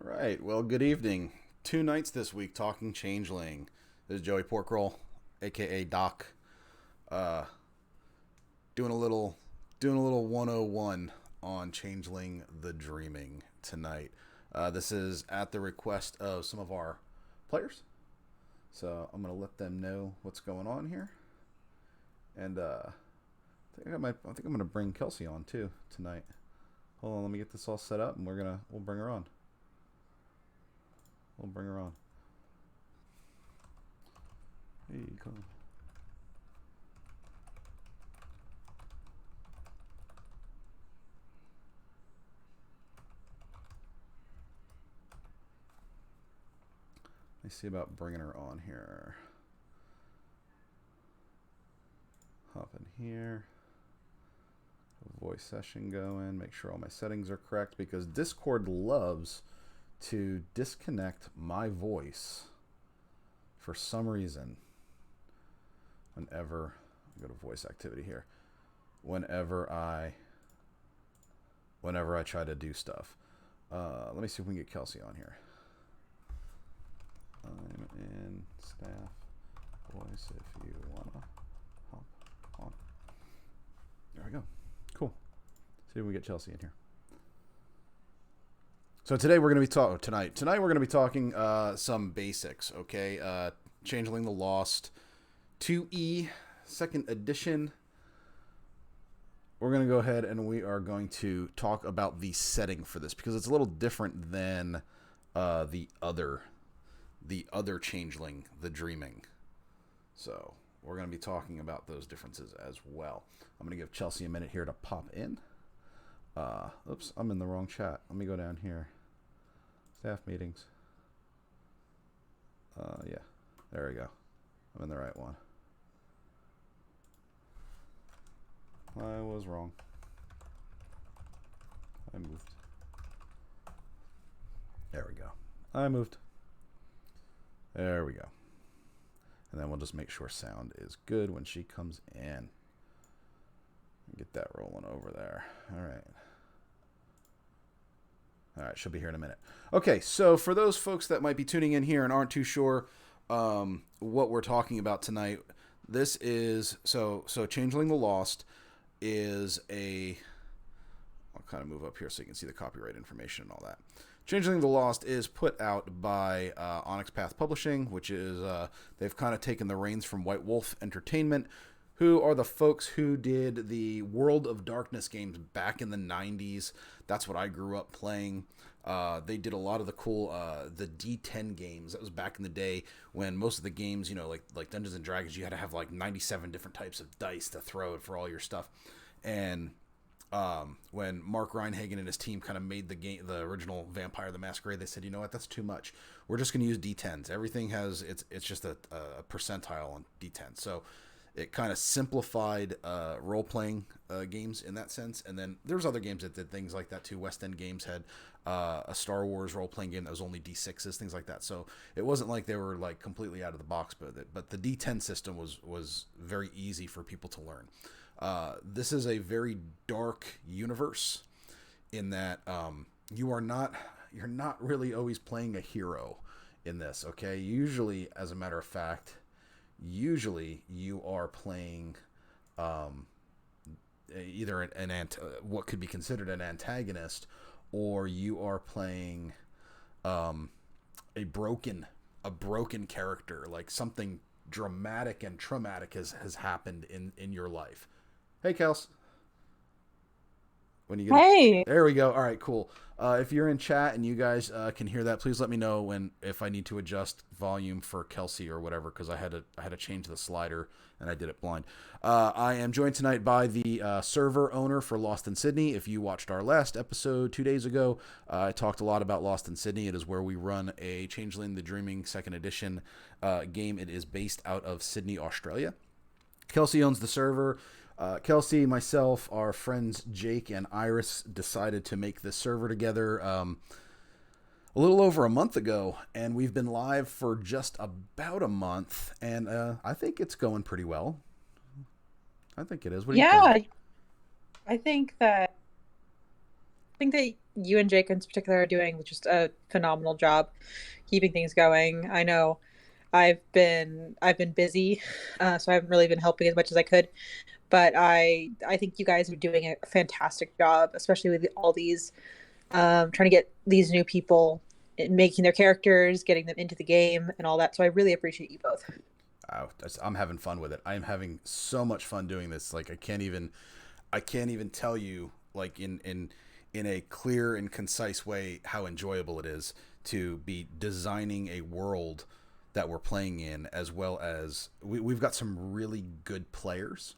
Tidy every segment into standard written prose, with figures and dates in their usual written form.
All right. Well, good evening. 2 nights this week talking Changeling. This is Joey Porkroll, aka Doc. Uh, doing a little, doing a little 101 on Changeling the Dreaming tonight. This is at the request of some of our players, so I'm gonna let them know what's going on here. And I think I'm gonna bring Kelsey on too tonight. Hold on, let me get this all set up, and we'll bring her on. We'll bring her on. Hey, come. Let me see about bringing her on here. Hop in here. Voice session going. Make sure all my settings are correct because Discord loves to disconnect my voice for some reason whenever I go to voice activity here. Whenever I try to do stuff. Let me see if we can get Kelsey on here. I'm in staff voice if you wanna hop on. There we go. Cool. See if we get Chelsea in here. So today we're going to be talking tonight we're going to be talking some basics, okay? Changeling the Lost 2E second edition. We're going to go ahead and we are going to talk about the setting for this because it's a little different than the other Changeling, the Dreaming. So we're going to be talking about those differences as well. I'm going to give Chelsea a minute here to pop in. Oops, I'm in the wrong chat. Let me go down here. Staff meetings. Yeah, there we go. I'm in the right one. I was wrong. I moved. There we go. I moved. There we go. And then we'll just make sure sound is good when she comes in. Get that rolling over there. All right. All right, she'll be here in a minute. Okay, so for those folks that might be tuning in here and aren't too sure what we're talking about tonight, this is so Changeling the Lost is a. I'll kind of move up here so you can see the copyright information and all that. Changeling the Lost is put out by Onyx Path Publishing, which is they've kind of taken the reins from White Wolf Entertainment, who are the folks who did the World of Darkness games back in the 90s. That's what I grew up playing. They did a lot of the cool the D10 games. That was back in the day when most of the games, you know, like Dungeons and Dragons, you had to have like 97 different types of dice to throw for all your stuff. And when Mark Reinhagen and his team kind of made the original Vampire the Masquerade, they said, you know what, that's too much. We're just going to use D10s. Everything has it's just a percentile on D10. So it kind of simplified role-playing games in that sense. And then there's other games that did things like that too. West End Games had a Star Wars role-playing game that was only D6s, things like that. So it wasn't like they were like completely out of the box, but the D10 system was very easy for people to learn. This is a very dark universe in that you're not really always playing a hero in this, okay? Usually, as a matter of fact, you are playing either what could be considered an antagonist, or you are playing a broken character, like something dramatic and traumatic has happened in your life. Hey, Kels. When you get Hey, there we go. All right, cool. If you're in chat and you guys can hear that, please let me know if I need to adjust volume for Kelsey or whatever, because I had to change the slider and I did it blind. I am joined tonight by the server owner for Lost in Sydney. If you watched our last episode 2 days ago, I talked a lot about Lost in Sydney. It is where we run a Changeling the Dreaming second edition game. It is based out of Sydney, Australia. Kelsey owns the server. Kelsey, myself, our friends Jake and Iris decided to make this server together a little over a month ago, and we've been live for just about a month, and I think it's going pretty well. I think it is. What do you think? yeah, I think that you and Jake in particular are doing just a phenomenal job keeping things going. I know I've been busy, so I haven't really been helping as much as I could. But I think you guys are doing a fantastic job, especially with all these trying to get these new people making their characters, getting them into the game, and all that. So I really appreciate you both. I'm having fun with it. I am having so much fun doing this. Like I can't even tell you like in a clear and concise way how enjoyable it is to be designing a world that we're playing in, as well as we've got some really good players,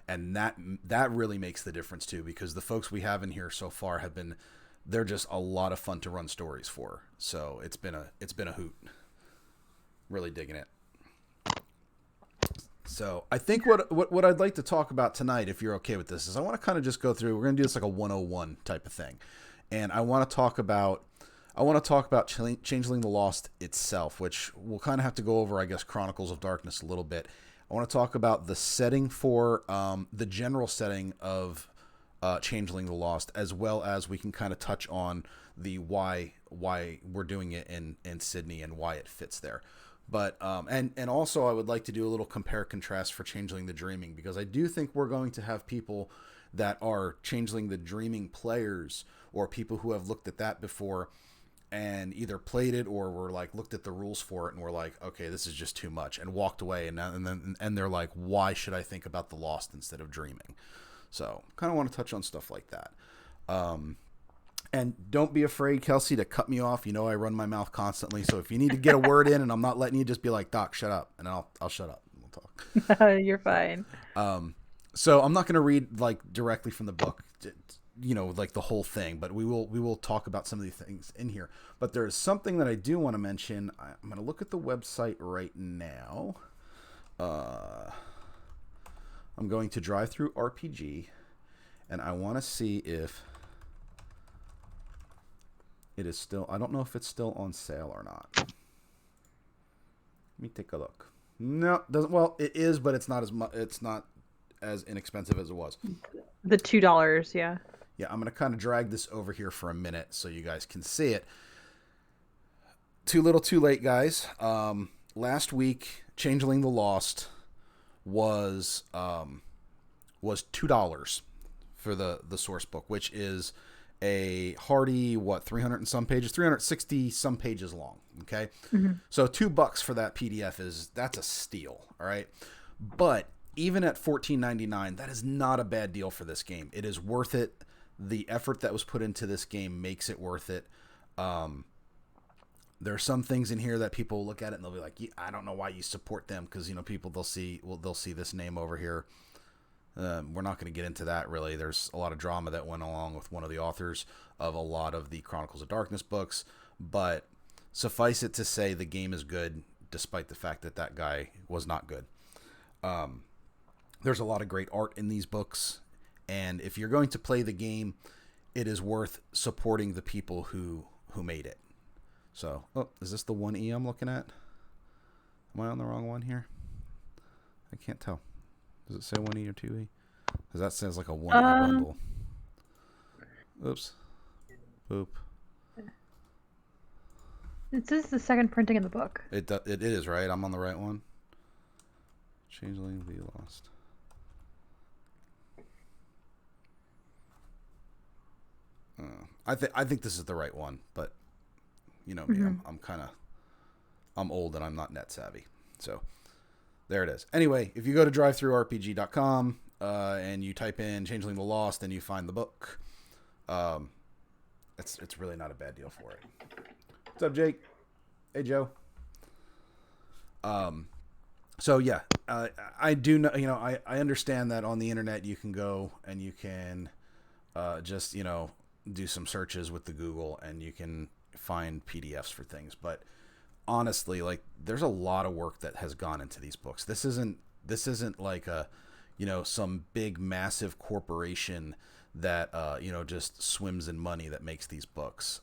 and that really makes the difference too, because the folks we have in here so far have been, they're just a lot of fun to run stories for. So it's been a hoot. Really digging it. So I think what I'd like to talk about tonight, if you're okay with this, is I want to kind of just go through. We're going to do this like a 101 type of thing, and I want to talk about Changeling the Lost itself, which we'll kind of have to go over, I guess, Chronicles of Darkness a little bit. I want to talk about the setting for the general setting of Changeling the Lost, as well as we can kind of touch on the why we're doing it in Sydney and why it fits there. But and also I would like to do a little compare contrast for Changeling the Dreaming, because I do think we're going to have people that are Changeling the Dreaming players, or people who have looked at that before and either played it or were like looked at the rules for it and were like, okay, this is just too much, and walked away, and they're like, why should I think about the Lost instead of Dreaming? So kind of want to touch on stuff like that. Um, and don't be afraid, Kelsey, to cut me off. You know I run my mouth constantly, so if you need to get a word in and I'm not letting you, just be like, Doc, shut up, and I'll shut up and we'll talk. You're fine. So I'm not going to read like directly from the book, you know, like the whole thing, but we will talk about some of these things in here. But there is something that I do want to mention. I'm going to look at the website right now. Uh, I'm going to drive through RPG, and I want to see if it is still. I don't know if it's still on sale or not. Let me take a look. No, doesn't. Well, it is, but it's not as much. It's not as inexpensive as it was. The $2, yeah. Yeah, I'm gonna kind of drag this over here for a minute so you guys can see it. Too little, too late, guys. Last week, Changeling the Lost was was $2 for the source book, which is a hardy, what, 300 and some pages, 360 some pages long. Okay, Hmm. so $2 for that PDF that's a steal. All right, but even at $14.99, that is not a bad deal for this game. It is worth it. The effort that was put into this game makes it worth it. Um, there are some things in here that people look at it and they'll be like, I don't know why you support them, because you know people they'll see this name over here. We're not going to get into that really. There's a lot of drama that went along with one of the authors of a lot of the Chronicles of Darkness books, but suffice it to say the game is good despite the fact that that guy was not good. Um, there's a lot of great art in these books, and if you're going to play the game, it is worth supporting the people who made it. So, oh, is this the 1E I'm looking at? Am I on the wrong one here? I can't tell. Does it say 1E or 2E? Because that says like a 1E Um, bundle. Oops. Boop. this is the second printing in the book. It is, right? I'm on the right one. Changeling the Lost. I think this is the right one, but you know me, Hmm. I'm old and I'm not net savvy. So there it is. Anyway, if you go to drivethrurpg.com and you type in Changeling the Lost and you find the book, um, it's really not a bad deal for it. What's up, Jake? Hey, Joe. Um, so yeah, I do know. You know, I understand that on the internet you can go and you can just do some searches with the Google and you can find PDFs for things, but honestly, like there's a lot of work that has gone into these books. This isn't like a some big massive corporation that just swims in money that makes these books.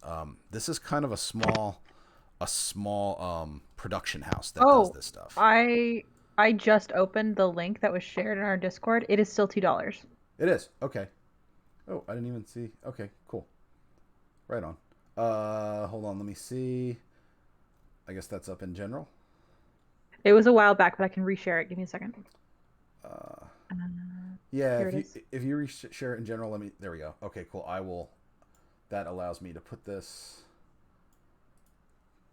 This is kind of a small production house that does Oh, this stuff. I I just opened the link that was shared in our Discord. It is still $2. It is okay. Oh, I didn't even see. Okay, cool. Right on. Hold on. Let me see. I guess that's up in general. It was a while back, but I can reshare it. Give me a second. Uh, Uh, yeah. Here it is. If you share it in general, let me. There we go. Okay. Cool. I will. That allows me to put this.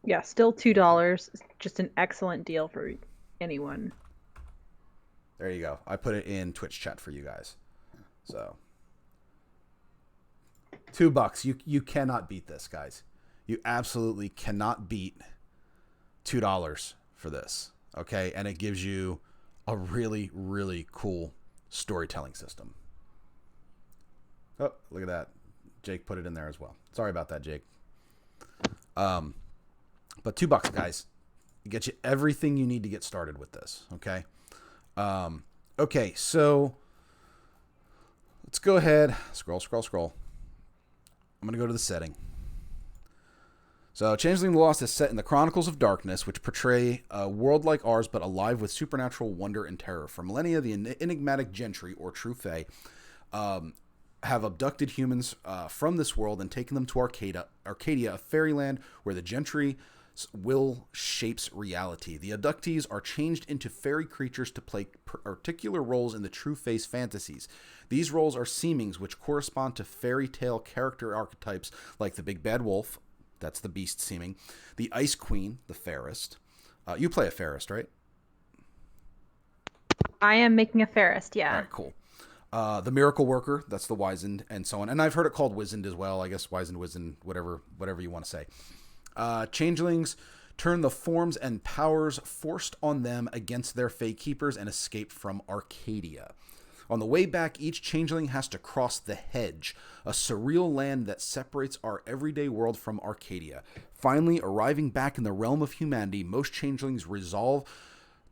Yeah, still Thank you. $2. Just an excellent deal for anyone. There you go. I put it in Twitch chat for you guys. So $2. You cannot beat this, guys. You absolutely cannot beat $2 for this. Okay, and it gives you a really really cool storytelling system. Oh, look at that. Jake put it in there as well. Sorry about that, Jake. Um, but $2, guys, get you everything you need to get started with this. Okay. Okay, so let's go ahead. Scroll. I'm gonna go to the setting. So, Changeling the Lost is set in the Chronicles of Darkness, which portray a world like ours but alive with supernatural wonder and terror. For millennia, the enigmatic gentry, or true fae, have abducted humans from this world and taken them to Arcadia, a fairyland where the gentry will shapes reality. The abductees are changed into fairy creatures to play particular roles in the true fae's fantasies. These roles are seemings, which correspond to fairy tale character archetypes like the big bad wolf, that's the beast seeming, the ice queen, the fairest. You play a fairest, right? I am making a Ferrist, All yeah. right, cool. The miracle worker, that's the wizened, and so on. And I've heard it called wizened as well. I guess wizened, whatever you want to say. Changelings turn the forms and powers forced on them against their Fae keepers and escape from Arcadia. On the way back, each changeling has to cross the hedge, a surreal land that separates our everyday world from Arcadia. Finally, arriving back in the realm of humanity, most changelings resolve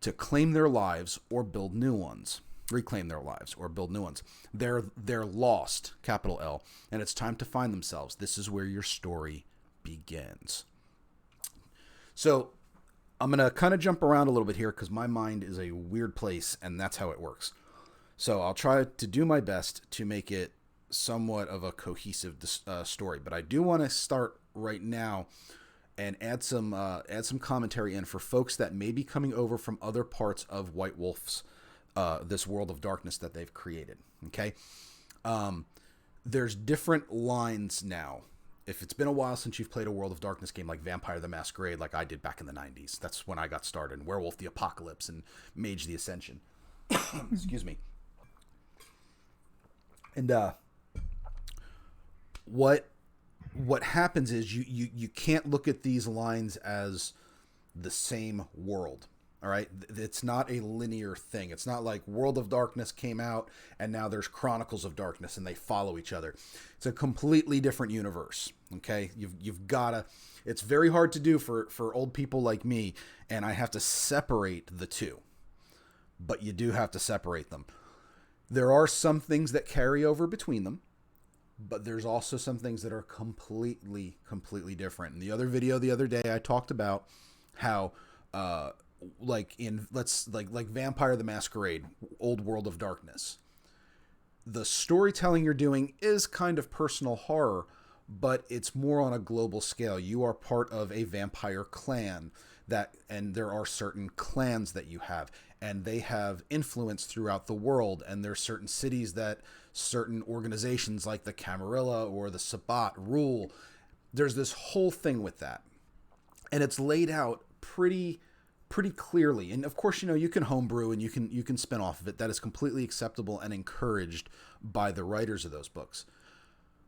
to claim their lives or build new ones. Reclaim their lives or build new ones. They're lost, capital L, and it's time to find themselves. This is where your story begins. So I'm going to kind of jump around a little bit here because my mind is a weird place and that's how it works. So I'll try to do my best to make it somewhat of a cohesive story. But I do want to start right now and add some commentary in for folks that may be coming over from other parts of White Wolf's this world of darkness that they've created. Okay, there's different lines now. If it's been a while since you've played a World of Darkness game like Vampire the Masquerade, like I did back in the 90s, that's when I got started. Werewolf the Apocalypse and Mage the Ascension. Excuse me. And what happens is you can't look at these lines as the same world. All right, it's not a linear thing. It's not like World of Darkness came out and now there's Chronicles of Darkness and they follow each other. It's a completely different universe. Okay, you've gotta. It's very hard to do for old people like me, and I have to separate the two. But you do have to separate them. There are some things that carry over between them, but there's also some things that are completely different. In the other video the other day, I talked about how like in like Vampire the Masquerade, Old World of Darkness, the storytelling you're doing is kind of personal horror, but it's more on a global scale. You are part of a vampire clan and there are certain clans that you have, and they have influence throughout the world, and there's certain cities that certain organizations like the Camarilla or the Sabbat rule. There's this whole thing with that, and it's laid out pretty clearly. And of course, you can homebrew and you can spin off of it. That is completely acceptable and encouraged by the writers of those books.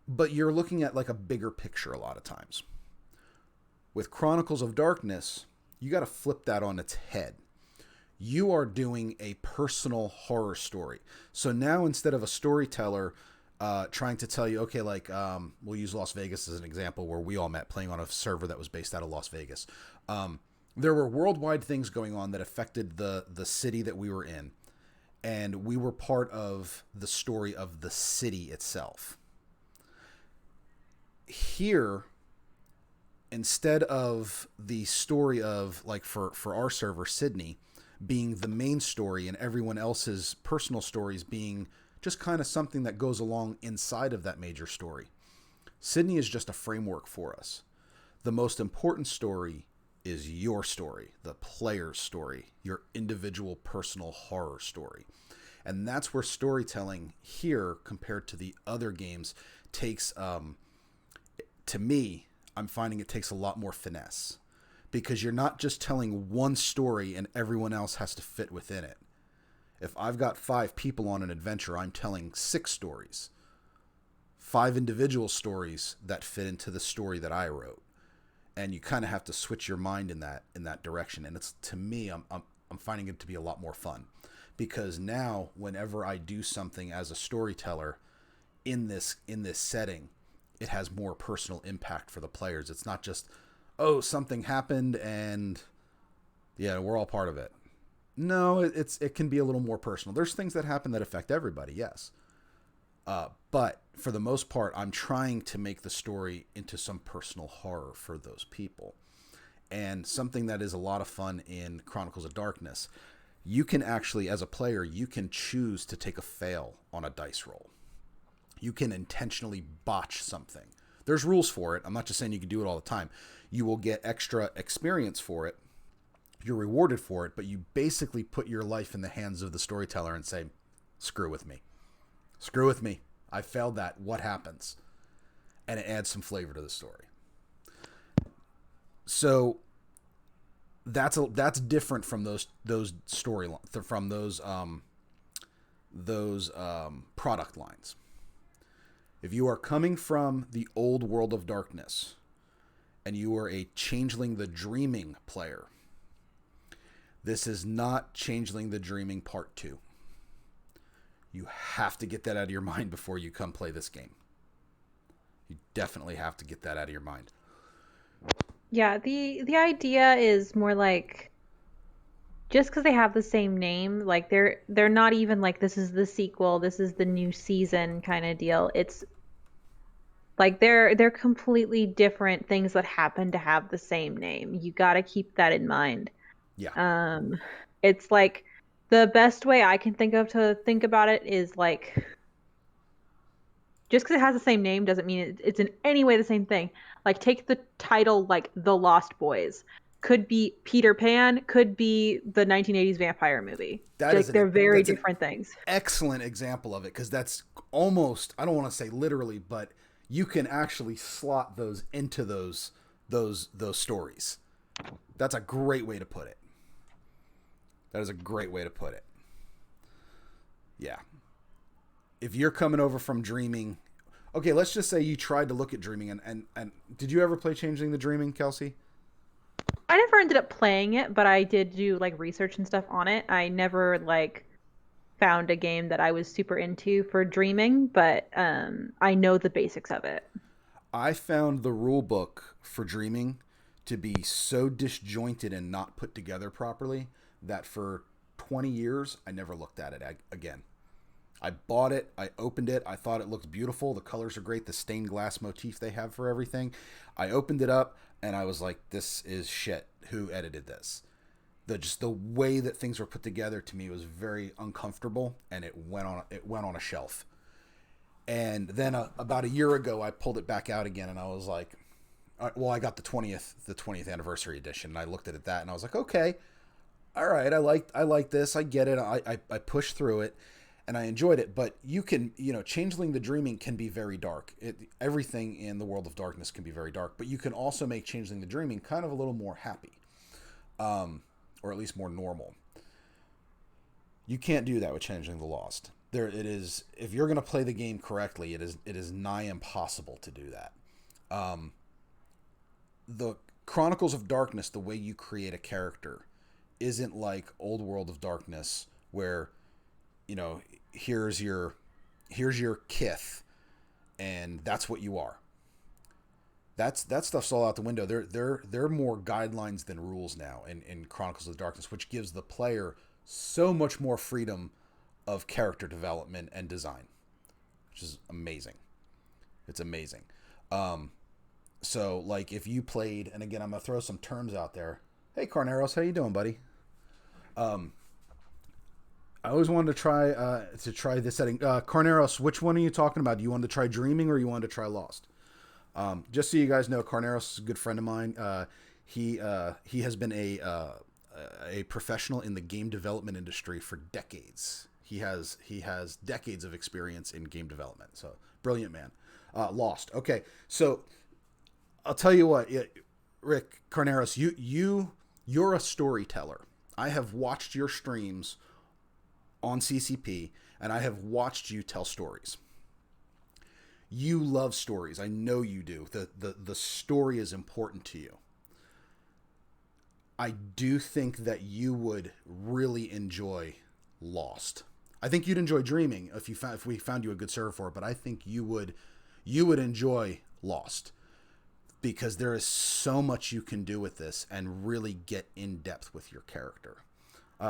But you're looking at like a bigger picture a lot of times. With Chronicles of Darkness, you got to flip that on its head. You are doing a personal horror story. So now instead of a storyteller trying to tell you, okay, like we'll use Las Vegas as an example where we all met playing on a server that was based out of Las Vegas. There were worldwide things going on that affected the city that we were in, and we were part of the story of the city itself. Here, instead of the story of, like, for our server, Sydney, being the main story and everyone else's personal stories being just kind of something that goes along inside of that major story. Sydney is just a framework for us. The most important story is your story, the player's story, your individual personal horror story. And that's where storytelling here, compared to the other games, takes, to me, I'm finding it takes a lot more finesse. Because you're not just telling one story and everyone else has to fit within it. If I've got 5 people on an adventure, I'm telling 6 stories. 5 individual stories that fit into the story that I wrote. And you kind of have to switch your mind in that direction. And it's, to me, I'm finding it to be a lot more fun. Because now, whenever I do something as a storyteller in this setting, it has more personal impact for the players. It's not just, oh, something happened and yeah, we're all part of it. No, it can be a little more personal. There's things that happen that affect everybody, yes. But for the most part, I'm trying to make the story into some personal horror for those people. And something that is a lot of fun in Chronicles of Darkness, you can actually, as a player, you can choose to take a fail on a dice roll. You can intentionally botch something. There's rules for it. I'm not just saying you can do it all the time. You will get extra experience for it. You're rewarded for it, but you basically put your life in the hands of the storyteller and say, screw with me. Screw with me. I failed that. What happens? And it adds some flavor to the story. So that's different from those storylines, from those product lines. If you are coming from the old World of Darkness and you are a Changeling the Dreaming player, this is not Changeling the Dreaming Part 2. You have to get that out of your mind before you come play this game. You definitely have to get that out of your mind. Yeah, the idea is more like, just because they have the same name, like they're not even like this is the sequel, this is the new season kind of deal. It's like they're completely different things that happen to have the same name. You got to keep that in mind. Yeah. Um, it's like the best way I can think of to think about it is like, just because it has the same name doesn't mean it's in any way the same thing. Like, take the title, like The Lost Boys. Could be Peter Pan, could be the 1980s vampire movie. Like, they're very That's an different things. excellent example of it, because that's almost, I don't want to say literally, but you can actually slot those into those stories. That's a great way to put it. That is a great way to put it. Yeah. If you're coming over from Dreaming, okay, let's just say you tried to look at Dreaming, and did you ever play Changeling the Dreaming, Kelsey? I never ended up playing it, but I did do like research and stuff on it. I never like found a game that I was super into for dreaming, but I know the basics of it. I found the rule book for Dreaming to be so disjointed and not put together properly that for 20 years I never looked at it again. I bought it, I opened it, I thought it looked beautiful, the colors are great, the stained glass motif they have for everything. I opened it up and I was like, this is shit. Who edited this? Just the way that things were put together to me was very uncomfortable, and it went on a shelf. And then about a year ago, I pulled it back out again, and I was like, well, I got the 20th anniversary edition, and I looked at that, and I was like, okay, all right, I like this, I get it, I pushed through it, and I enjoyed it. But you can, Changeling the Dreaming can be very dark. Everything in the World of Darkness can be very dark, but you can also make Changeling the Dreaming kind of a little more happy, or at least more normal. You can't do that with Changeling the Lost. There it is. If you're going to play the game correctly, it is nigh impossible to do that. The Chronicles of Darkness, the way you create a character, isn't like Old World of Darkness, where here's your kith, and that's what you are. That stuff's all out the window. They're more guidelines than rules now in Chronicles of Darkness, which gives the player so much more freedom of character development and design, which is amazing. It's amazing. So like if you played, and again I'm gonna throw some terms out there. Hey Carneros, how you doing, buddy? I always wanted to try this setting. Carneros, which one are you talking about? Do you want to try Dreaming or you want to try Lost? Just so you guys know, Carneros is a good friend of mine. He has been a professional in the game development industry for decades. He has decades of experience in game development. So brilliant man. Lost. Okay, so I'll tell you what, Rick Carneros, you're a storyteller. I have watched your streams on CCP, and I have watched you tell stories. You love stories. I know you do. The story is important to you. I do think that you would really enjoy Lost. I think you'd enjoy Dreaming if we found you a good server for it, but I think you would enjoy Lost because there is so much you can do with this and really get in depth with your character.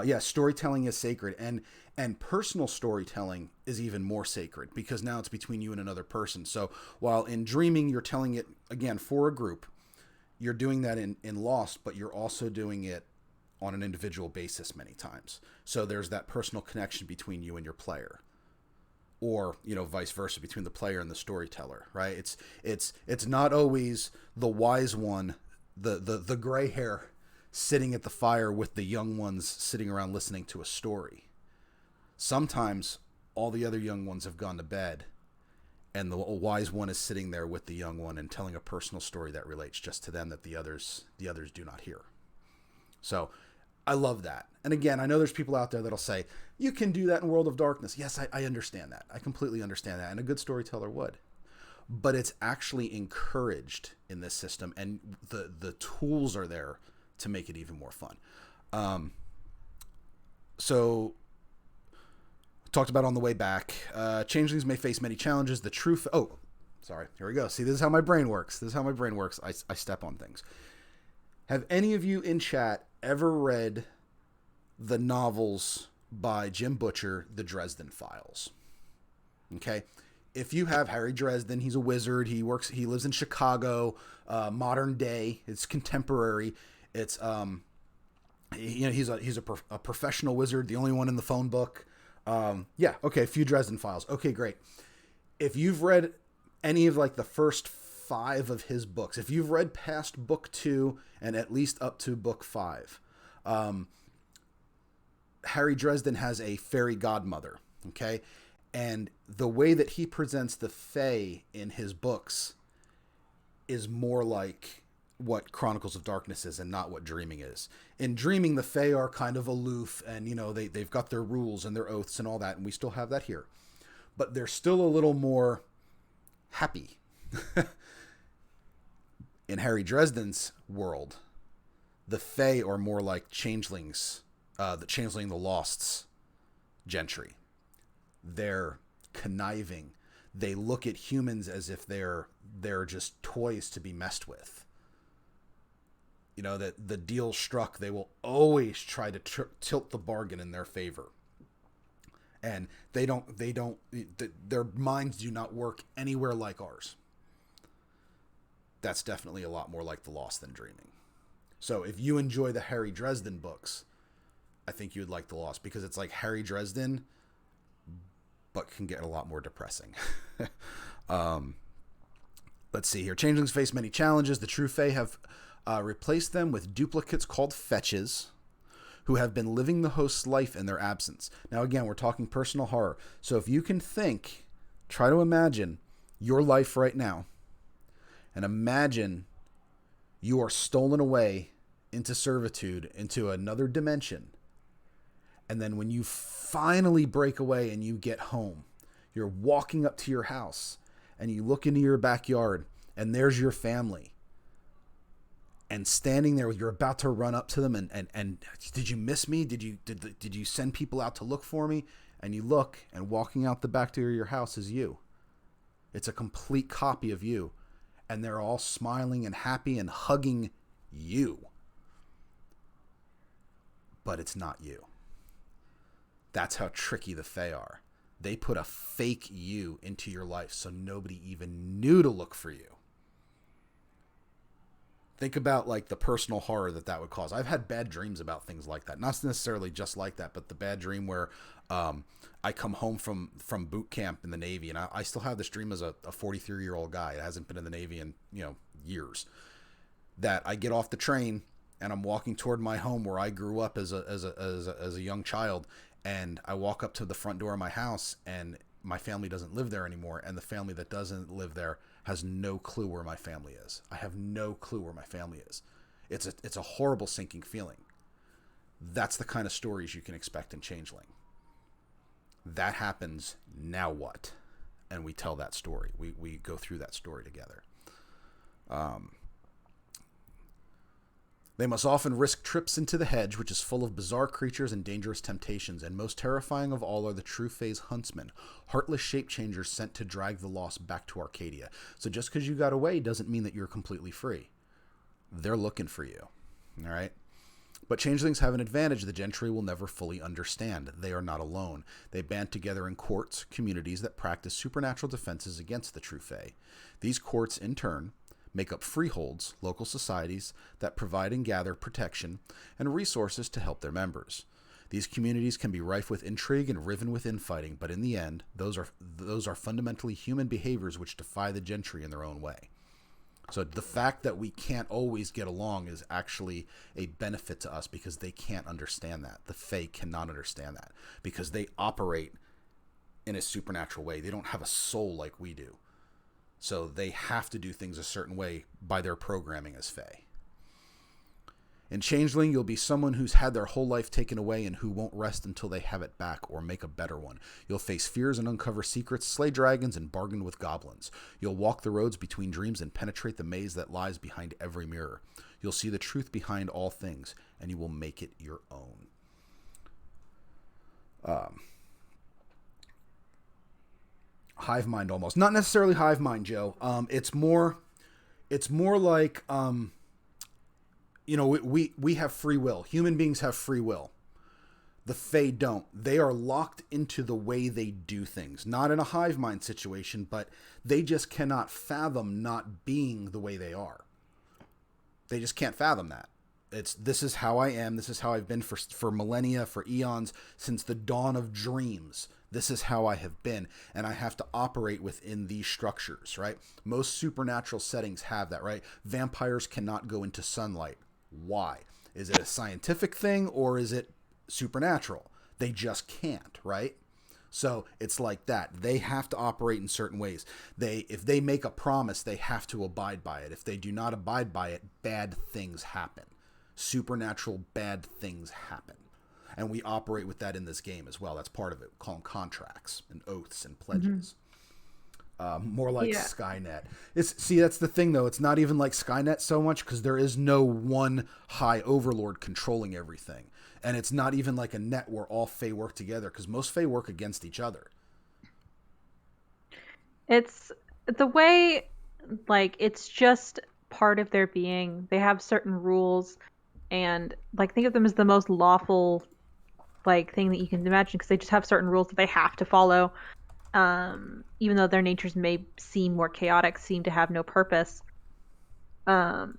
Yeah, storytelling is sacred, and personal storytelling is even more sacred because now it's between you and another person. So while in Dreaming you're telling it again for a group, you're doing that in Lost, but you're also doing it on an individual basis many times. So there's that personal connection between you and your player, or vice versa between the player and the storyteller. Right? It's not always the wise one, the gray hair sitting at the fire with the young ones sitting around listening to a story. Sometimes all the other young ones have gone to bed and the wise one is sitting there with the young one and telling a personal story that relates just to them that the others do not hear. So I love that. And again, I know there's people out there that'll say, you can do that in World of Darkness. Yes, I understand that. I completely understand that. And a good storyteller would. But it's actually encouraged in this system, and the tools are there to make it even more fun. So talked about on the way back, changelings may face many challenges. The true sorry, here we go. See, this is how my brain works. I step on things. Have any of you in chat ever read the novels by Jim Butcher, The Dresden Files? Okay. If you have, Harry Dresden, he's a wizard. He lives in Chicago, modern day. It's contemporary. It's he's a professional wizard, the only one in the phone book. Yeah, okay, a few Dresden Files. Okay, great. If you've read any of like the first 5 of his books, if you've read past book 2 and at least up to book 5, Harry Dresden has a fairy godmother. Okay, and the way that he presents the Fae in his books is more like what Chronicles of Darkness is and not what Dreaming is. In Dreaming, the Fae are kind of aloof and, they've got their rules and their oaths and all that, and we still have that here. But they're still a little more happy. In Harry Dresden's world, the Fae are more like changelings, the Changeling the Lost's gentry. They're conniving. They look at humans as if they're just toys to be messed with. That the deal struck, they will always try to tilt the bargain in their favor. And their minds do not work anywhere like ours. That's definitely a lot more like The Lost than Dreaming. So if you enjoy the Harry Dresden books, I think you'd like The Lost because it's like Harry Dresden, but can get a lot more depressing. Let's see here. Changelings face many challenges. The true Fae have replaced them with duplicates called fetches who have been living the host's life in their absence. Now, again, we're talking personal horror. So if you can try to imagine your life right now and imagine you are stolen away into servitude, into another dimension. And then when you finally break away and you get home, you're walking up to your house and you look into your backyard and there's your family. And standing there, you're about to run up to them and did you miss me? Did you send people out to look for me? And you look, and walking out the back door of your house is you. It's a complete copy of you. And they're all smiling and happy and hugging you. But it's not you. That's how tricky the Fae are. They put a fake you into your life so nobody even knew to look for you. Think about like the personal horror that would cause. I've had bad dreams about things like that. Not necessarily just like that, but the bad dream where I come home from boot camp in the Navy, and I still have this dream as a 43-year-old guy that hasn't been in the Navy in years. That I get off the train and I'm walking toward my home where I grew up as a young child, and I walk up to the front door of my house, and my family doesn't live there anymore, and the family that doesn't live there has no clue where my family is. I have no clue where my family is. It's a horrible sinking feeling. That's the kind of stories you can expect in Changeling. That happens, now what? And we tell that story. We go through that story together. They must often risk trips into the hedge, which is full of bizarre creatures and dangerous temptations, and most terrifying of all are the true phase huntsmen, heartless shape-changers sent to drag the lost back to Arcadia. So just because you got away doesn't mean that you're completely free. They're looking for you. All right? But changelings have an advantage the gentry will never fully understand. They are not alone. They band together in courts, communities that practice supernatural defenses against the true fae. These courts, in turn, make up freeholds, local societies that provide and gather protection and resources to help their members. These communities can be rife with intrigue and riven with infighting, but in the end, those are fundamentally human behaviors which defy the gentry in their own way. So the fact that we can't always get along is actually a benefit to us because they can't understand that. The Fae cannot understand that because they operate in a supernatural way. They don't have a soul like we do. So they have to do things a certain way by their programming as Fae. In Changeling, you'll be someone who's had their whole life taken away and who won't rest until they have it back or make a better one. You'll face fears and uncover secrets, slay dragons, and bargain with goblins. You'll walk the roads between dreams and penetrate the maze that lies behind every mirror. You'll see the truth behind all things, and you will make it your own. Hive mind almost. Not necessarily hive mind, Joe. It's more like... we have free will. Human beings have free will. The Fae don't. They are locked into the way they do things. Not in a hive mind situation, but they just cannot fathom not being the way they are. They just can't fathom that. This is how I am. This is how I've been for millennia, for eons, since the dawn of dreams. This is how I have been, and I have to operate within these structures, right? Most supernatural settings have that, right? Vampires cannot go into sunlight. Why? Is it a scientific thing or is it supernatural? They just can't, right? So it's like that. They have to operate in certain ways. If they make a promise, they have to abide by it. If they do not abide by it, bad things happen. Supernatural bad things happen. And we operate with that in this game as well. That's part of it. We call them contracts and oaths and pledges. More like Skynet. That's the thing, though. It's not even like Skynet so much because there is no one high overlord controlling everything. And it's not even like a net where all Fae work together because most Fae work against each other. It's the way, like, it's just part of their being. They have certain rules and, like, think of them as the most lawful, like, thing that you can imagine because they just have certain rules that they have to follow. Even though their natures may seem more chaotic, seem to have no purpose,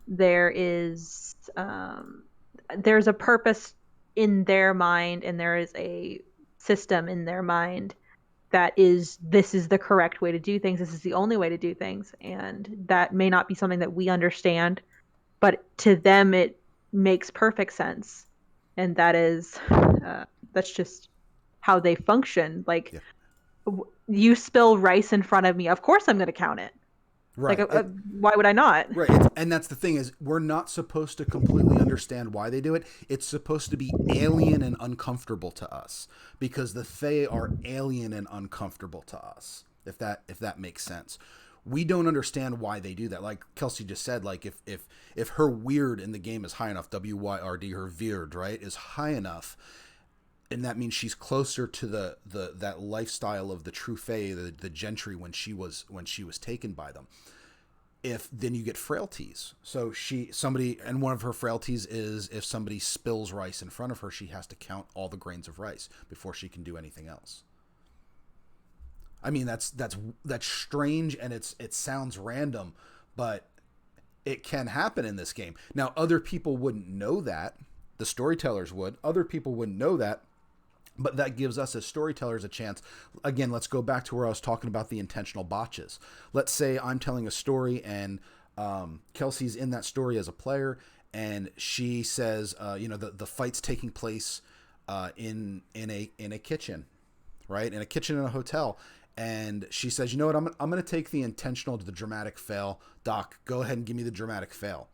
there's a purpose in their mind, and there is a system in their mind that this is the correct way to do things. This is the only way to do things, and that may not be something that we understand, but to them it makes perfect sense, and that's just how they function. Like. Yeah. You spill rice in front of me, of course I'm going to count it. Right. Like, why would I not? Right. And that's the thing is we're not supposed to completely understand why they do it. It's supposed to be alien and uncomfortable to us because the Fae are alien and uncomfortable to us, if that makes sense. We don't understand why they do that. Like Kelsey just said, like if her weird in the game is high enough, WYRD, her weird, right, is high enough, and that means she's closer to that lifestyle of the true Fae, the gentry when she was taken by them. Then you get frailties. So and one of her frailties is if somebody spills rice in front of her, she has to count all the grains of rice before she can do anything else. I mean that's strange and it sounds random, but it can happen in this game. Now, other people wouldn't know that. The storytellers would. Other people wouldn't know that. But that gives us as storytellers a chance. Again, let's go back to where I was talking about the intentional botches. Let's say I'm telling a story and Kelsey's in that story as a player, and she says, the fight's taking place in a kitchen, right? In a kitchen in a hotel. And she says, you know what, I'm going to take the intentional to the dramatic fail. Doc, go ahead and give me the dramatic fail.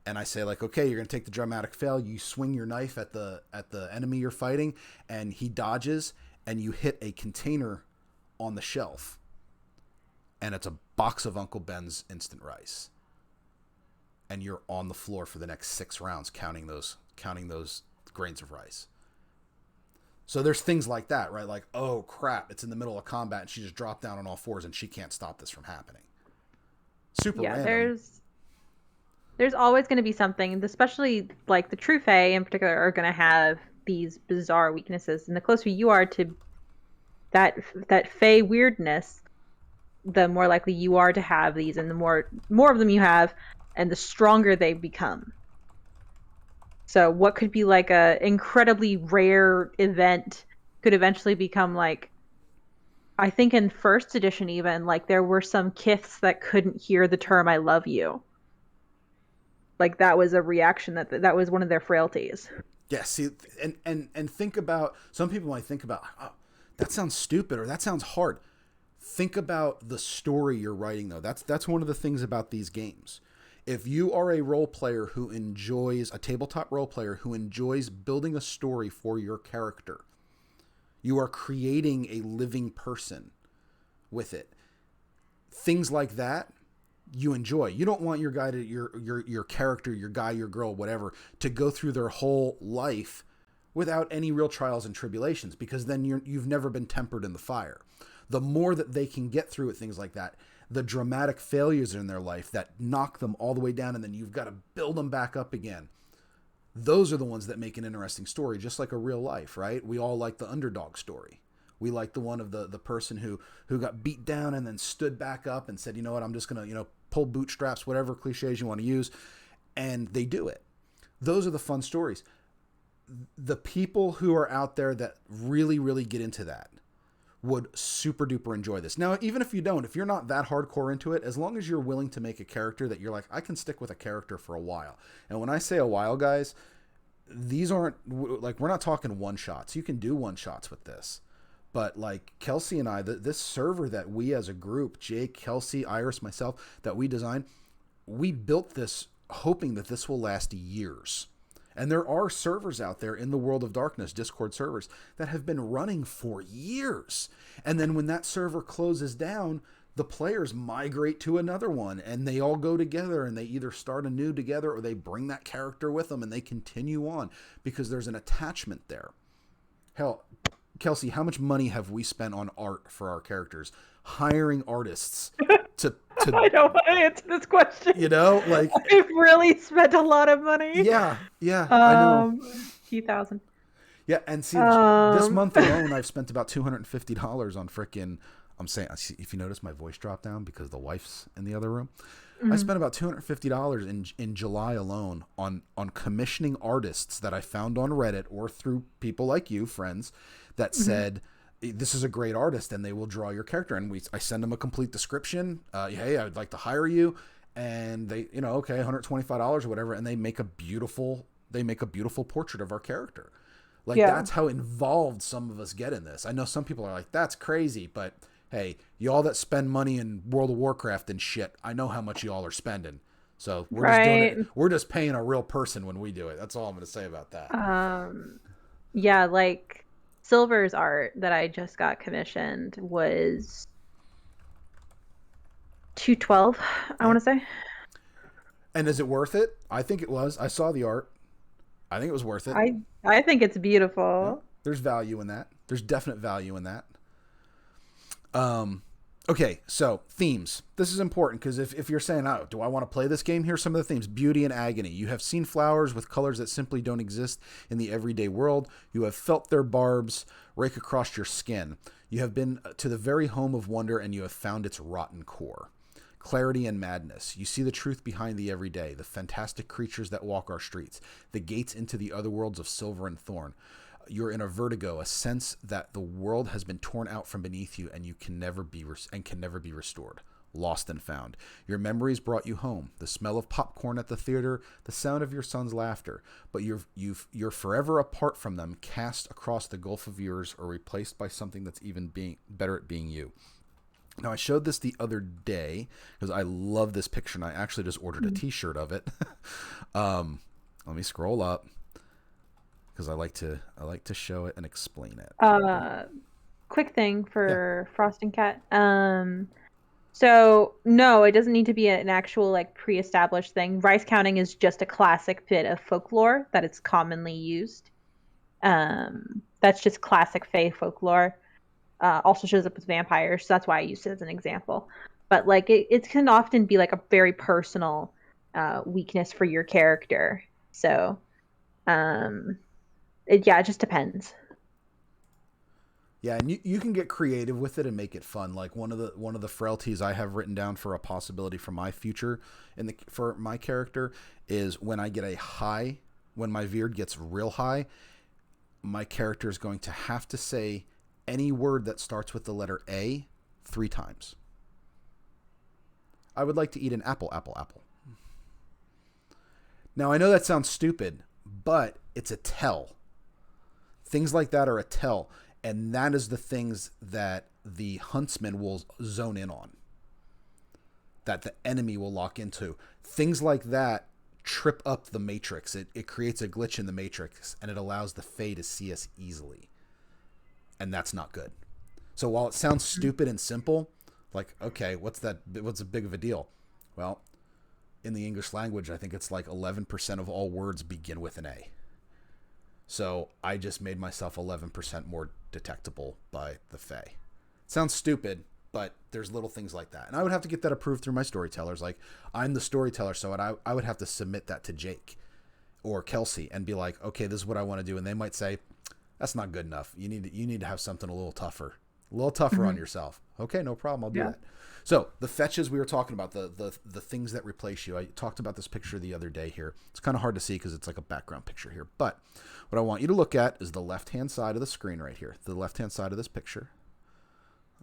And I say, like, okay, you're going to take the dramatic fail. You swing your knife at the enemy you're fighting, and he dodges, and you hit a container on the shelf. And it's a box of Uncle Ben's instant rice. And you're on the floor for the next 6 rounds counting those grains of rice. So there's things like that, right? Like, oh crap, it's in the middle of combat and she just dropped down on all fours and she can't stop this from happening. Super random. There's always going to be something, especially like the true Fae in particular are going to have these bizarre weaknesses. And the closer you are to that Fae weirdness, the more likely you are to have these, and the more of them you have, and the stronger they become. So what could be like a incredibly rare event could eventually become like, I think in first edition even, like there were some kiths that couldn't hear the term "I love you." Like that was a reaction that was one of their frailties. Yeah, see, and think about, some people might think about, oh, that sounds stupid or that sounds hard. Think about the story you're writing though. That's one of the things about these games. If you are a role player who enjoys, a tabletop role player who enjoys building a story for your character, you are creating a living person with it. Things like that you enjoy. You don't want your guy to, your character, your guy, your girl, whatever, to go through their whole life without any real trials and tribulations, because then you've never been tempered in the fire. The more that they can get through it, things like that, the dramatic failures in their life that knock them all the way down, and then you've got to build them back up again. Those are the ones that make an interesting story, just like a real life, right? We all like the underdog story. We like the one of the person who got beat down and then stood back up and said, you know what, I'm just going to, pull bootstraps, whatever cliches you want to use. And they do it. Those are the fun stories. The people who are out there that really, really get into that would super duper enjoy this. Now, even if you don't, if you're not that hardcore into it, as long as you're willing to make a character that you're like, I can stick with a character for a while. And when I say a while, guys, these aren't like, we're not talking one shots. You can do one shots with this. But like Kelsey and I, this server that we as a group, Jake, Kelsey, Iris, myself, that we designed, we built this hoping that this will last years. And there are servers out there in the World of Darkness, Discord servers, that have been running for years. And then when that server closes down, the players migrate to another one and they all go together and they either start anew together or they bring that character with them and they continue on because there's an attachment there. Hell, Kelsey, how much money have we spent on art for our characters? Hiring artists to I don't want to answer this question. Like I've really spent a lot of money. Yeah, I know. Few thousand. Yeah, and see, this month alone, I've spent about $250 on frickin'. I'm saying, if you notice, my voice dropped down because the wife's in the other room. Mm-hmm. I spent about $250 in July alone on commissioning artists that I found on Reddit or through people like you, friends, that said, this is a great artist and they will draw your character. And I send them a complete description. Hey, I'd like to hire you. And they, okay, $125 or whatever. And they make a beautiful portrait of our character. Like, that's how involved some of us get in this. I know some people are like, that's crazy. But hey, y'all that spend money in World of Warcraft and shit, I know how much y'all are spending. So we're just doing it. We're just paying a real person when we do it. That's all I'm going to say about that. Yeah, like Silver's art that I just got commissioned was $212, I want to say. And is it worth it? I think it was. I saw the art. I think it was worth it. I think it's beautiful. Yeah, there's value in that. There's definite value in that. Okay, so themes. This is important because if you're saying, oh, do I want to play this game? Here's some of the themes. Beauty and agony. You have seen flowers with colors that simply don't exist in the everyday world. You have felt their barbs rake across your skin. You have been to the very home of wonder and you have found its rotten core. clarity and madness. You see the truth behind the everyday, the fantastic creatures that walk our streets, the gates into the other worlds of silver and thorn. You're in a vertigo, a sense that the world has been torn out from beneath you and you can never be restored. Lost and found. Your memories brought you home. The smell of popcorn at the theater, the sound of your son's laughter. But you're forever apart from them, cast across the gulf of years, or replaced by something that's even better at being you. Now, I showed this the other day because I love this picture, and I actually just ordered a T-shirt of it. Let me scroll up because I like to show it and explain it. Quick thing for Frost and Cat. So no, it doesn't need to be an actual like pre-established thing. Rice counting is just a classic bit of folklore that it's commonly used. That's just classic Fae folklore. Also shows up with vampires, so that's why I used it as an example. But like it can often be like a very personal weakness for your character. So it just depends. Yeah, and you can get creative with it and make it fun. Like one of the frailties I have written down for a possibility for my future for my character is when I get a high, when my Veerd gets real high, my character is going to have to say any word that starts with the letter A 3 times. I would like to eat an apple, apple, apple. Now I know that sounds stupid, but it's a tell. Things like that are a tell. And that is the things that the huntsman will zone in on, that the enemy will lock into. Things like that trip up the matrix. It creates a glitch in the matrix, and it allows the Fae to see us easily. And that's not good. So while it sounds stupid and simple, like, okay, what's a big of a deal? Well, in the English language, I think it's like 11% of all words begin with an A. So I just made myself 11% more detectable by the Fae. Sounds stupid, but there's little things like that. And I would have to get that approved through my storytellers. Like, I'm the storyteller, so I would have to submit that to Jake or Kelsey and be like, okay, this is what I want to do. And they might say, that's not good enough. You need to have something a little tougher on yourself. Okay, no problem. I'll do that. So the fetches we were talking about, the things that replace you. I talked about this picture the other day here. It's kind of hard to see because it's like a background picture here. But what I want you to look at is the left-hand side of the screen right here. The left-hand side of this picture.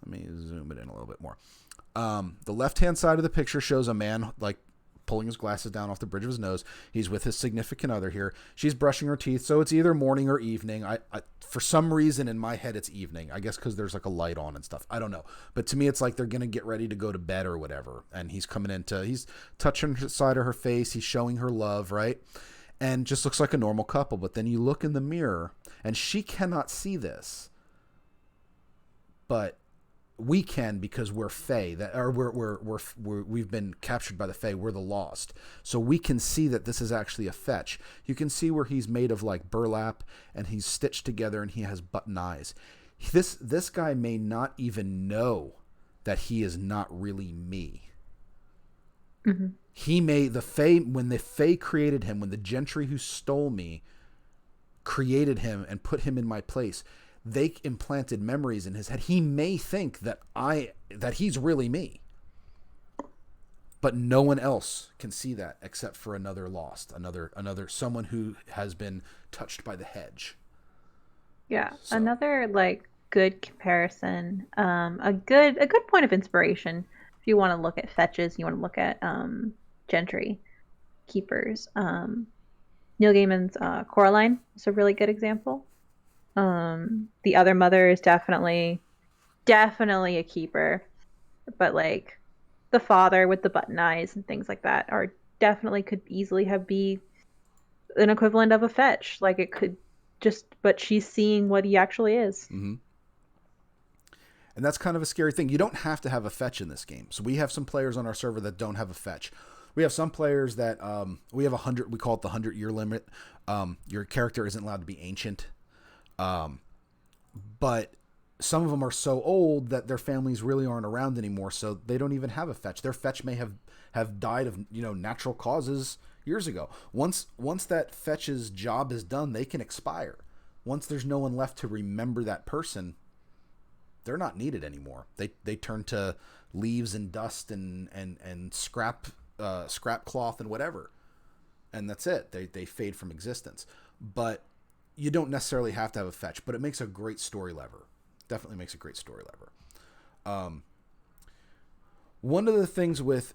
Let me zoom it in a little bit more. The left-hand side of the picture shows a man like pulling his glasses down off the bridge of his nose. He's with his significant other here. She's brushing her teeth, so it's either morning or evening. I for some reason in my head it's evening. I guess because there's like a light on and stuff. I don't know. But to me it's like they're going to get ready to go to bed or whatever. And he's he's touching the side of her face. He's showing her love, right? And just looks like a normal couple. But then you look in the mirror and she cannot see this. But we can, because we're Fae, we've been captured by the Fae. We're the lost, so we can see that this is actually a fetch. You can see where he's made of like burlap, and he's stitched together, and he has button eyes. This guy may not even know that he is not really me. Mm-hmm. When the Fae created him, when the gentry who stole me created him and put him in my place, they implanted memories in his head. He may think that he's really me. But no one else can see that except for another lost, another someone who has been touched by the hedge. Yeah. So. Another like good comparison, a good point of inspiration if you want to look at fetches, you want to look at gentry keepers. Neil Gaiman's Coraline is a really good example. The other mother is definitely a keeper, but like the father with the button eyes and things like that are definitely could easily be an equivalent of a fetch. Like it could but she's seeing what he actually is. Mm-hmm. And that's kind of a scary thing. You don't have to have a fetch in this game. So we have some players on our server that don't have a fetch. We have some players that we have 100. We call it the 100-year limit. Your character isn't allowed to be ancient. But some of them are so old that their families really aren't around anymore, so they don't even have a fetch. Their fetch may have died of natural causes years ago. Once that fetch's job is done, they can expire. Once there's no one left to remember that person, they're not needed anymore. They turn to leaves and dust and scrap cloth and whatever, and that's it. They fade from existence. But you don't necessarily have to have a fetch, but it makes a great story lever. Definitely makes a great story lever. One of the things with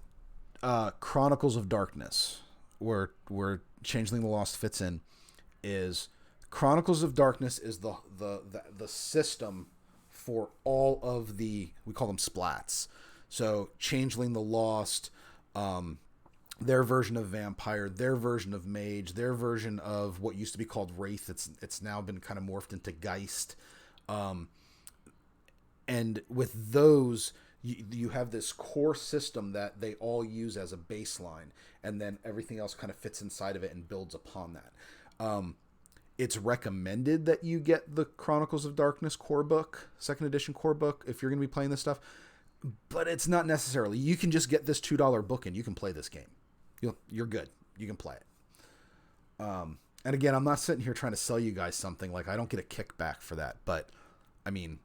Chronicles of Darkness, where Changeling the Lost fits in, is Chronicles of Darkness is the system for all of the, we call them splats. So Changeling the Lost, their version of vampire, their version of mage, their version of what used to be called wraith. It's now been kind of morphed into geist. And with those, you have this core system that they all use as a baseline, and then everything else kind of fits inside of it and builds upon that. It's recommended that you get the Chronicles of Darkness core book, second edition core book, if you're going to be playing this stuff. But it's not necessarily. You can just get this $2 book and you can play this game. You're good. You can play it. And again, I'm not sitting here trying to sell you guys something. Like, I don't get a kickback for that. But, I mean,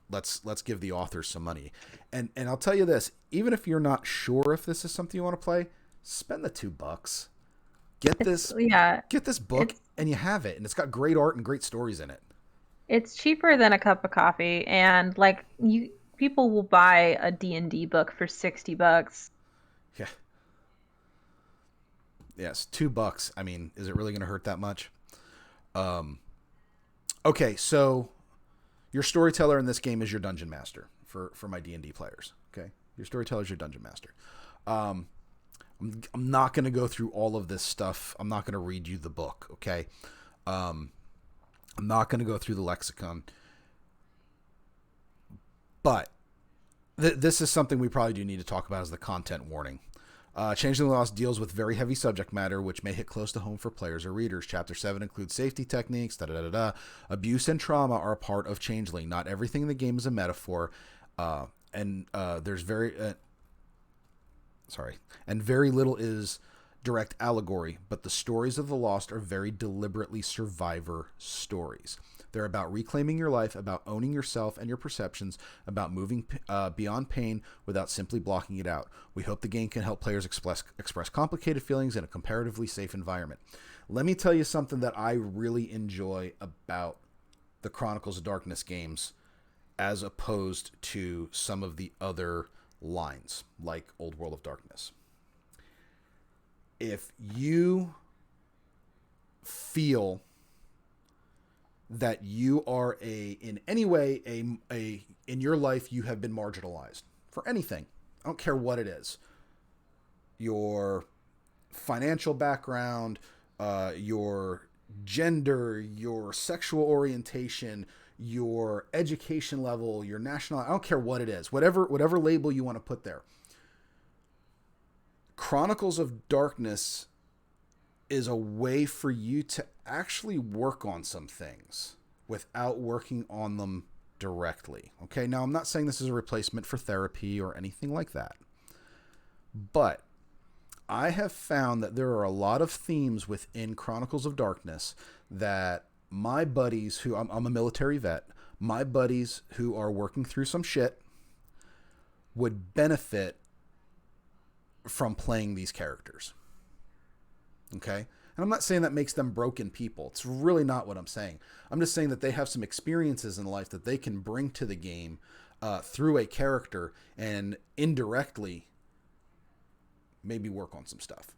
let's give the authors some money. And I'll tell you this. Even if you're not sure if this is something you want to play, spend the $2. Get this book, and you have it. And it's got great art and great stories in it. It's cheaper than a cup of coffee. And, like, people will buy a D&D book for $60. Yeah. Yes, $2. I mean, is it really going to hurt that much? Okay, so your storyteller in this game is your dungeon master for my D&D players. Okay, your storyteller is your dungeon master. I'm not going to go through all of this stuff. I'm not going to read you the book. Okay, I'm not going to go through the lexicon. But this is something we probably do need to talk about as the content warning. Changeling the Lost deals with very heavy subject matter, which may hit close to home for players or readers. Chapter 7 includes safety techniques, Abuse and trauma are a part of Changeling. Not everything in the game is a metaphor, and very little is direct allegory, but the stories of the Lost are very deliberately survivor stories. They're about reclaiming your life, about owning yourself and your perceptions, about moving beyond pain without simply blocking it out. We hope the game can help players express complicated feelings in a comparatively safe environment. Let me tell you something that I really enjoy about the Chronicles of Darkness games as opposed to some of the other lines, like Old World of Darkness. If you feel that you are in any way in your life you have been marginalized for anything, I don't care what it is, your financial background, your gender, your sexual orientation, your education level, your national, I don't care what it is, whatever label you want to put there, Chronicles of Darkness is a way for you to actually work on some things without working on them directly. Okay, now I'm not saying this is a replacement for therapy or anything like that, but I have found that there are a lot of themes within Chronicles of Darkness that my buddies who, I'm a military vet, my buddies who are working through some shit would benefit from playing these characters. Okay? And I'm not saying that makes them broken people. It's really not what I'm saying. I'm just saying that they have some experiences in life that they can bring to the game through a character and indirectly maybe work on some stuff.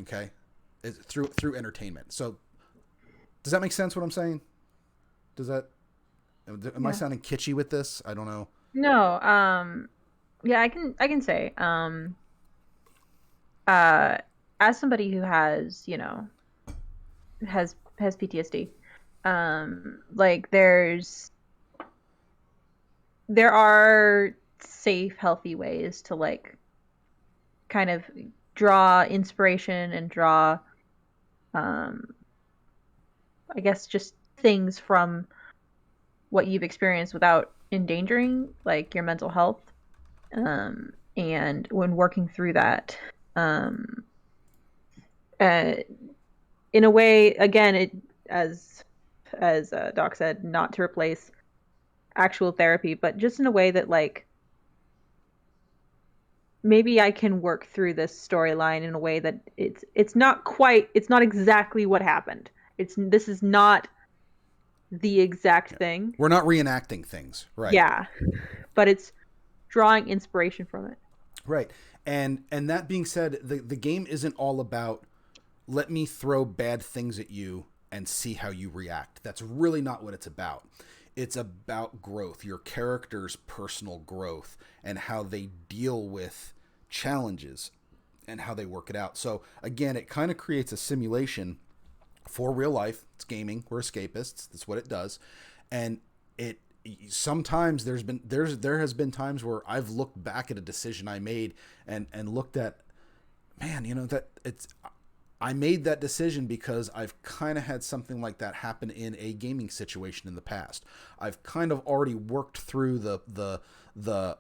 Okay? Through entertainment. So does that make sense what I'm saying? Does that... Am I sounding kitschy with this? I don't know. No, yeah, I can say, as somebody who has, has PTSD, like there are safe, healthy ways to like kind of draw inspiration and draw, I guess, just things from what you've experienced without endangering like your mental health. And when working through that, in a way, again, it as Doc said, not to replace actual therapy, but just in a way that like maybe I can work through this storyline in a way that it's not exactly what happened. This is not the exact thing. We're not reenacting things, right? Yeah, but it's drawing inspiration from it. Right. And that being said, the game isn't all about let me throw bad things at you and see how you react. That's really not what it's about. It's about growth, your character's personal growth, and how they deal with challenges and how they work it out. So again, it kind of creates a simulation for real life. It's gaming. We're escapists. That's what it does. And it sometimes there has been times where I've looked back at a decision I made and looked at, man, that I made that decision because I've kind of had something like that happen in a gaming situation in the past. I've kind of already worked through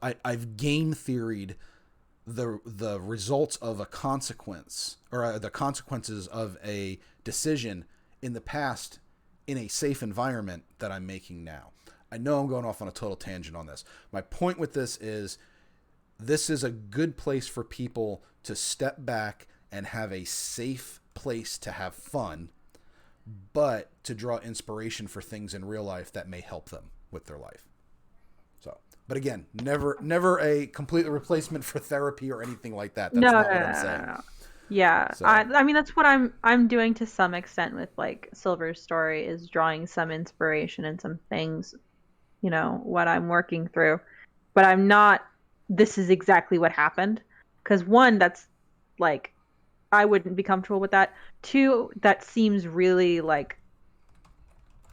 I've game theoried the results of a consequence, or the consequences of a decision in the past in a safe environment that I'm making now. I know I'm going off on a total tangent on this. My point with this is a good place for people to step back and have a safe place to have fun, but to draw inspiration for things in real life that may help them with their life. So, but again, never a complete replacement for therapy or anything like that. That's not what I'm saying. No. Yeah, so. I mean that's what I'm doing to some extent with like Silver's story, is drawing some inspiration and some things, what I'm working through. But I'm not, this is exactly what happened, because one, that's like, I wouldn't be comfortable with that. Two, that seems really like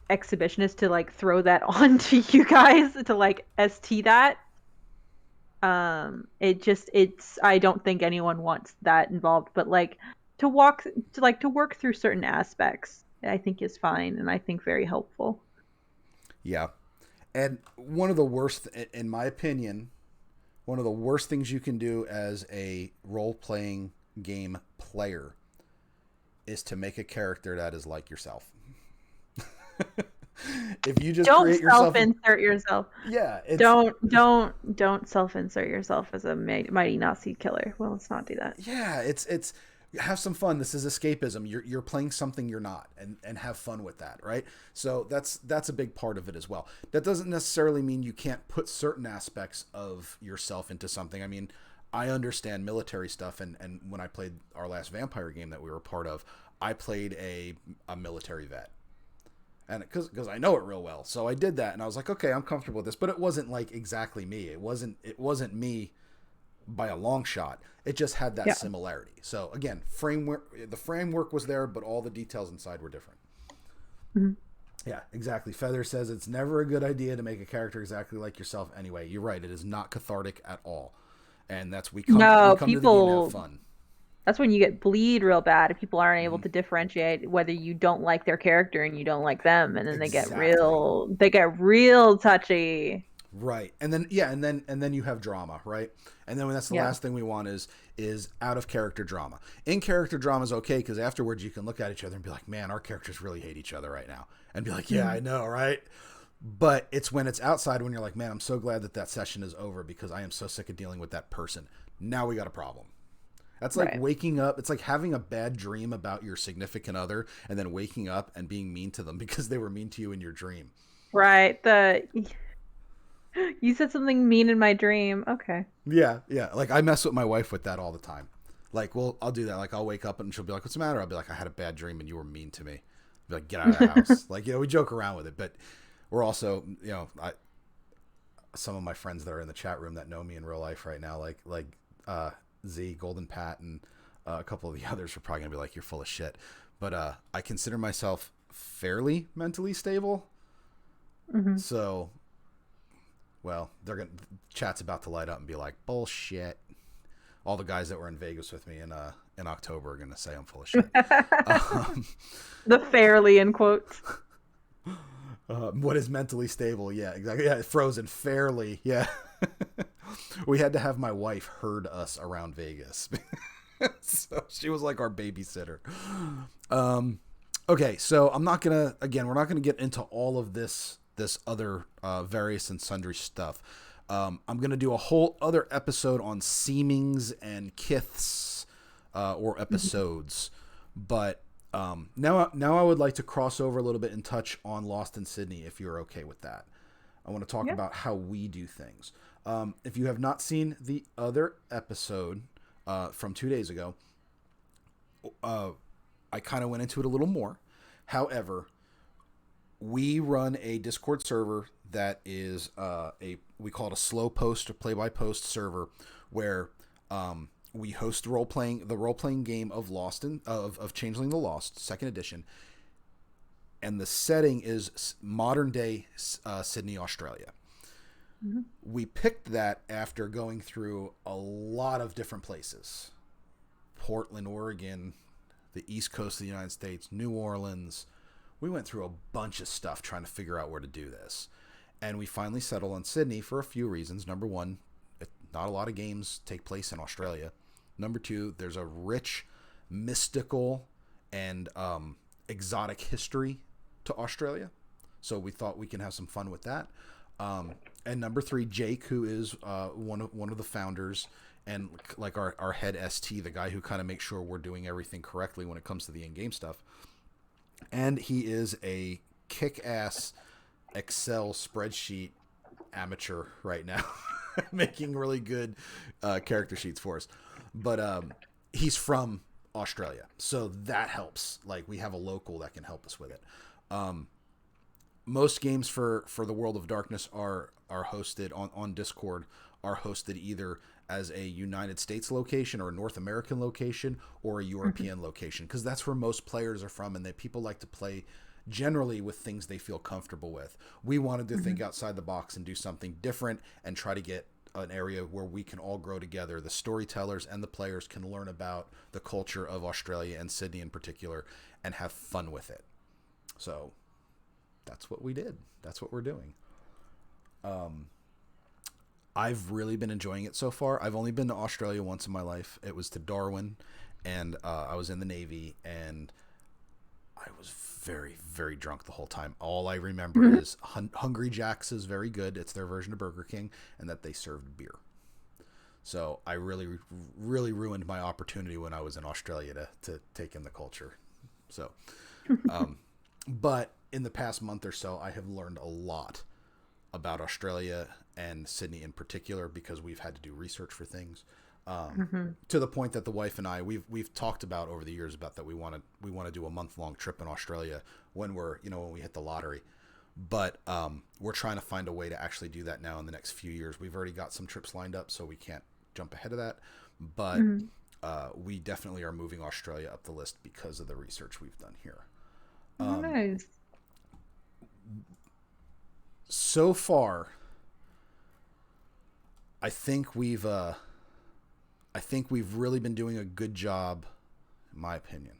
exhibitionist to like throw that onto you guys to like ST that. I don't think anyone wants that involved, but like to work through certain aspects, I think is fine, and I think very helpful. Yeah. And one of the worst, in my opinion, one of the worst things you can do as a role-playing game player is to make a character that is like yourself. If you just don't create yourself, self-insert yourself. Yeah, don't self-insert yourself as a mighty Nazi killer. Well, let's not do that. Yeah, it's have some fun. This is escapism. You're playing something you're not, and have fun with that, right? So that's a big part of it as well. That doesn't necessarily mean you can't put certain aspects of yourself into something. I mean, I understand military stuff, and when I played our last vampire game that we were a part of, I played a military vet. And because I know it real well, so I did that, and I was like, okay, I'm comfortable with this. But it wasn't like exactly me. It wasn't me by a long shot. It just had that similarity. So again, the framework was there, but all the details inside were different. Mm-hmm. Yeah, exactly. Feather says it's never a good idea to make a character exactly like yourself. Anyway, you're right. It is not cathartic at all, and that's we come to the game to have fun. That's when you get bleed real bad if people aren't able to differentiate whether you don't like their character and you don't like them, and then they get real touchy. Right. And then and then you have drama, right? And then when that's the last thing we want is out of character drama. In character drama is okay, because afterwards you can look at each other and be like, man, our characters really hate each other right now, and be like, yeah, I know, right? But it's when it's outside, when you're like, man, I'm so glad that session is over, because I am so sick of dealing with that person. Now we got a problem. That's like waking up. It's like having a bad dream about your significant other and then waking up and being mean to them because they were mean to you in your dream. Right. You said something mean in my dream. Okay. Yeah. Like I mess with my wife with that all the time. Like, well, I'll do that. Like I'll wake up and she'll be like, what's the matter? I'll be like, I had a bad dream and you were mean to me. I'll be like, get out of the house. Like, we joke around with it, but we're also, some of my friends that are in the chat room that know me in real life right now, like Z, Golden Pat, and a couple of the others are probably gonna be like, you're full of shit. But I consider myself fairly mentally stable. Mm-hmm. So, well, chat's about to light up and be like, bullshit. All the guys that were in Vegas with me in October are gonna say I'm full of shit. The fairly in quotes. What is mentally stable? Yeah, exactly. Yeah, frozen fairly. Yeah. We had to have my wife herd us around Vegas. So she was like our babysitter. Okay, so we're not going to get into all of this other various and sundry stuff. I'm going to do a whole other episode on seemings and kiths, or episodes. But now I would like to cross over a little bit and touch on Lost in Sydney, if you're okay with that. I want to talk about how we do things. If you have not seen the other episode from 2 days ago, I kind of went into it a little more. However, we run a Discord server that is we call it a slow post or play-by-post server, where we host the role playing game of of Changeling the Lost, second edition, and the setting is modern day Sydney, Australia. Mm-hmm. We picked that after going through a lot of different places: Portland, Oregon, the East Coast of the United States, New Orleans. We went through a bunch of stuff trying to figure out where to do this. And we finally settled on Sydney for a few reasons. Number one, not a lot of games take place in Australia. Number two, there's a rich, mystical, and exotic history to Australia. So we thought we can have some fun with that. And number three, Jake, who is one of the founders and like our head ST, the guy who kind of makes sure we're doing everything correctly when it comes to the in-game stuff. And he is a kick-ass Excel spreadsheet amateur right now, making really good character sheets for us. But he's from Australia, so that helps. Like, we have a local that can help us with it. Most games for the World of Darkness are hosted on Discord, are hosted either as a United States location or a North American location or a European location, because that's where most players are from, and people like to play generally with things they feel comfortable with. We wanted to think outside the box and do something different and try to get an area where we can all grow together. The storytellers and the players can learn about the culture of Australia and Sydney in particular and have fun with it. So that's what we did. That's what we're doing. I've really been enjoying it so far. I've only been to Australia once in my life. It was to Darwin, and I was in the Navy, and I was very, very drunk the whole time. All I remember is Hungry Jack's is very good. It's their version of Burger King, and that they served beer. So I really, really ruined my opportunity when I was in Australia to take in the culture. So, but in the past month or so, I have learned a lot about Australia and Sydney in particular, because we've had to do research for things, to the point that the wife and I, we've talked about over the years about that we want to do a month-long trip in Australia when we hit the lottery. But we're trying to find a way to actually do that now in the next few years. We've already got some trips lined up, so we can't jump ahead of that. But we definitely are moving Australia up the list because of the research we've done here. Nice. So far, I think we've really been doing a good job, in my opinion.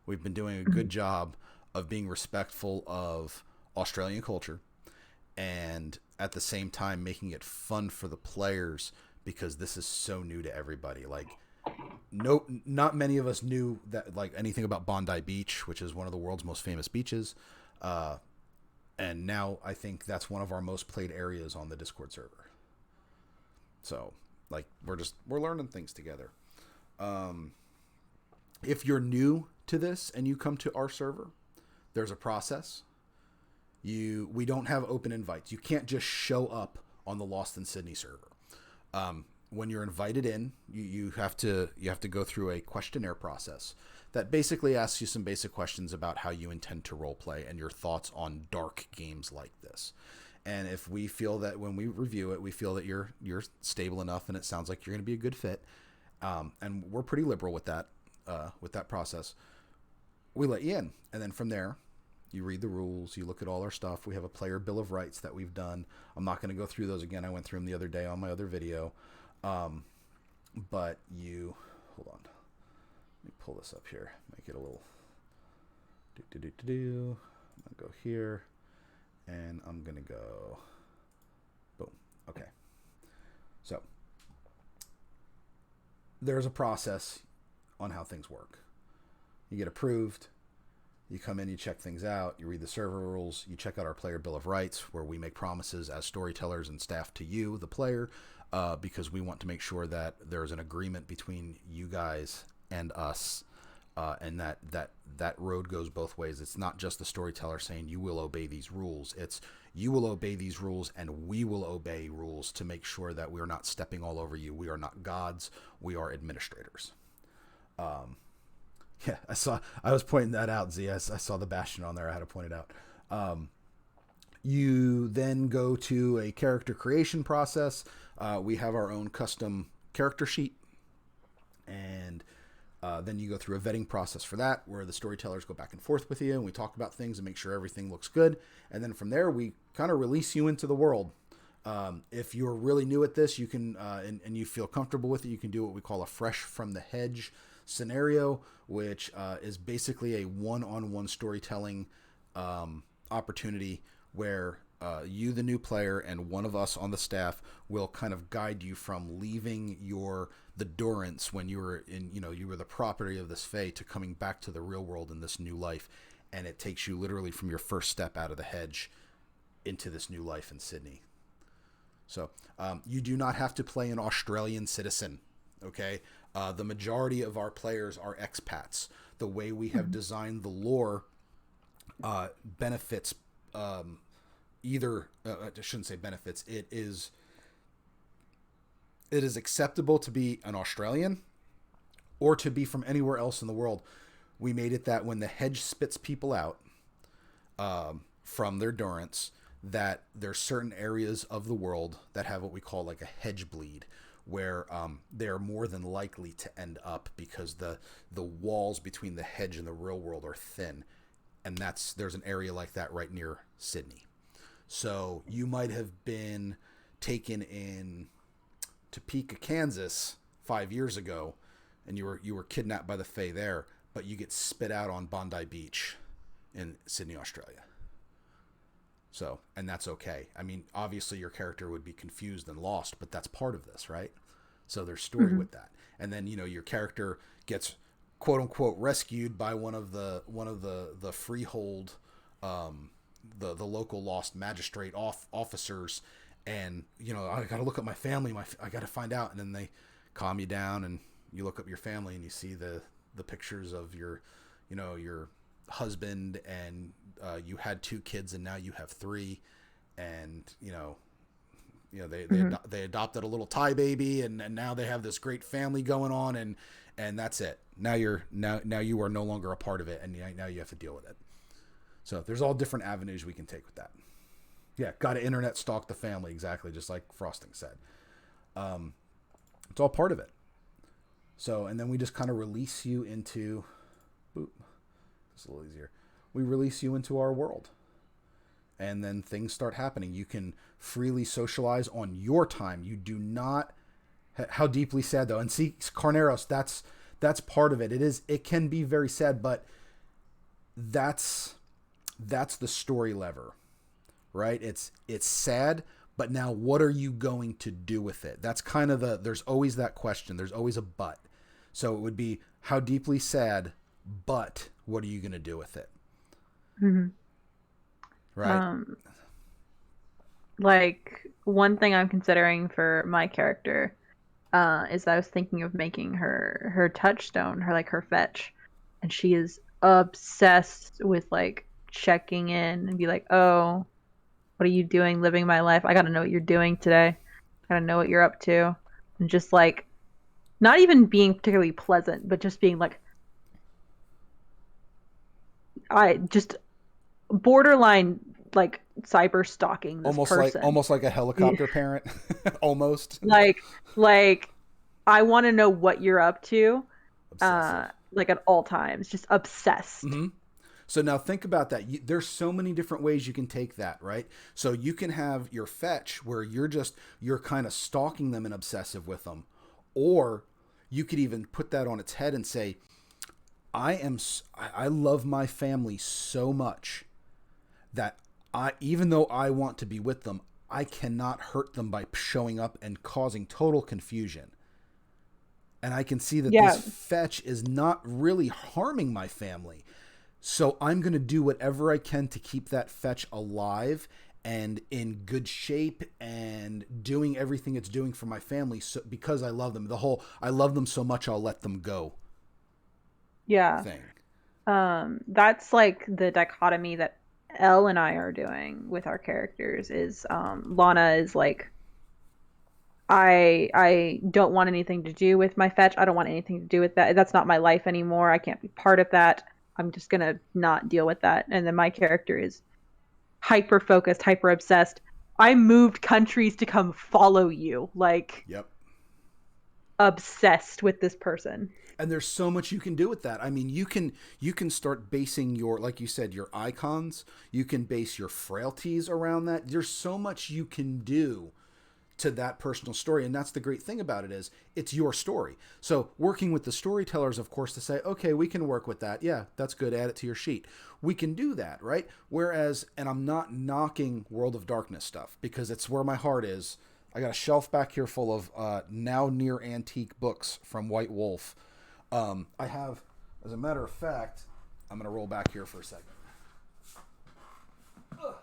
We've been doing a good job of being respectful of Australian culture, and at the same time making it fun for the players, because this is so new to everybody. Like, not many of us knew that, like, anything about Bondi Beach, which is one of the world's most famous beaches. And now I think that's one of our most played areas on the Discord server. So, like, we're learning things together. If you're new to this and you come to our server, there's a process. We don't have open invites. You can't just show up on the Lost in Sydney server. When you're invited in, you have to go through a questionnaire process that basically asks you some basic questions about how you intend to roleplay and your thoughts on dark games like this. And if we feel that when we review it, we feel that you're stable enough and it sounds like you're going to be a good fit, and we're pretty liberal with that process, we let you in. And then from there, you read the rules, you look at all our stuff. We have a player bill of rights that we've done. I'm not going to go through those again. I went through them the other day on my other video. But hold on. Let me pull this up here. Make it a little I'm going to go here, and I'm going to go boom. Okay. So there's a process on how things work. You get approved. You come in, you check things out, you read the server rules, you check out our player bill of rights, where we make promises as storytellers and staff to you, the player, because we want to make sure that there's an agreement between you guys and us, and that road goes both ways. It's not just the storyteller saying you will obey these rules. It's you will obey these rules and we will obey rules to make sure that we're not stepping all over you. We are not gods. We are administrators. Yeah, I was pointing that out, Z. I saw the Bastion on there. I had to point it out. You then go to a character creation process. We have our own custom character sheet, and then you go through a vetting process for that, where the storytellers go back and forth with you, and we talk about things and make sure everything looks good. And then from there, we kind of release you into the world. If you're really new at this, you can, and you feel comfortable with it, you can do what we call a fresh from the hedge scenario, which is basically a one-on-one storytelling opportunity where you, the new player, and one of us on the staff will kind of guide you from leaving the Durance when you were you were the property of this Fae, to coming back to the real world in this new life. And it takes you literally from your first step out of the hedge into this new life in Sydney. So you do not have to play an Australian citizen, okay? The majority of our players are expats. The way we have designed the lore benefits either, I shouldn't say benefits, it is acceptable to be an Australian or to be from anywhere else in the world. We made it that when the hedge spits people out from their Durance, that there's certain areas of the world that have what we call like a hedge bleed, where they're more than likely to end up because the walls between the hedge and the real world are thin. And there's an area like that right near Sydney. So you might have been taken in Topeka, Kansas 5 years ago, and you were kidnapped by the Fae there, but you get spit out on Bondi Beach in Sydney, Australia. So, and that's okay. I mean, obviously your character would be confused and lost, but that's part of this, right? So there's story with that. And then, your character gets quote unquote rescued by one of the freehold, the local lost magistrate officers. And, I got to look up my family. I got to find out. And then they calm you down and you look up your family and you see the pictures of your husband, and you had 2 kids and now you have 3, and they adopted a little Thai baby, and now they have this great family going on, and that's it. Now you are no longer a part of it, and now you have to deal with it. So there's all different avenues we can take with that. Yeah, got to internet stalk the family, exactly, just like Frosting said. It's all part of it. So, and then we just kind of release you into, it's a little easier. We release you into our world. And then things start happening. You can freely socialize on your time. You do not, how deeply sad though. And see, Carneros, that's part of it. It can be very sad, but that's the story lever, right? It's sad, but now what are you going to do with it? That's kind of there's always that question. There's always a but. So it would be, how deeply sad, but what are you going to do with it? Mm-hmm. Right. Like, one thing I'm considering for my character is I was thinking of making her touchstone, her fetch, and she is obsessed with like checking in and be like, oh, what are you doing? Living my life. I got to know what you're doing today. I got to know what you're up to. And just like, not even being particularly pleasant, but just being like, I just borderline like cyber stalking this person. Almost like a helicopter parent. Almost. Like I want to know what you're up to. Like at all times, just obsessed. Mm-hmm. So now think about that. There's so many different ways you can take that, right? So you can have your fetch where you're kind of stalking them and obsessive with them. Or you could even put that on its head and say, I love my family so much that even though I want to be with them, I cannot hurt them by showing up and causing total confusion. And I can see that this fetch is not really harming my family. So I'm going to do whatever I can to keep that fetch alive and in good shape and doing everything it's doing for my family, so because I love them. The whole I love them so much I'll let them go Yeah. thing. That's like the dichotomy that Elle and I are doing with our characters is Lana is like I don't want anything to do with my fetch. I don't want anything to do with that. That's not my life anymore. I can't be part of that. I'm just gonna not deal with that. And then my character is hyper focused, hyper obsessed. I moved countries to come follow you. Like Yep. obsessed with this person. And there's so much you can do with that. I mean, you can start basing your, like you said, your icons. You can base your frailties around that. There's so much you can do to that personal story, and that's the great thing about it is it's your story. So working with the storytellers, of course, to say, okay, we can work with that. Yeah, that's good. Add it to your sheet. We can do that, right? Whereas, and I'm not knocking World of Darkness stuff because it's where my heart is. I got a shelf back here full of now near antique books from White Wolf. I have, as a matter of fact, I'm going to roll back here for a second. Ugh.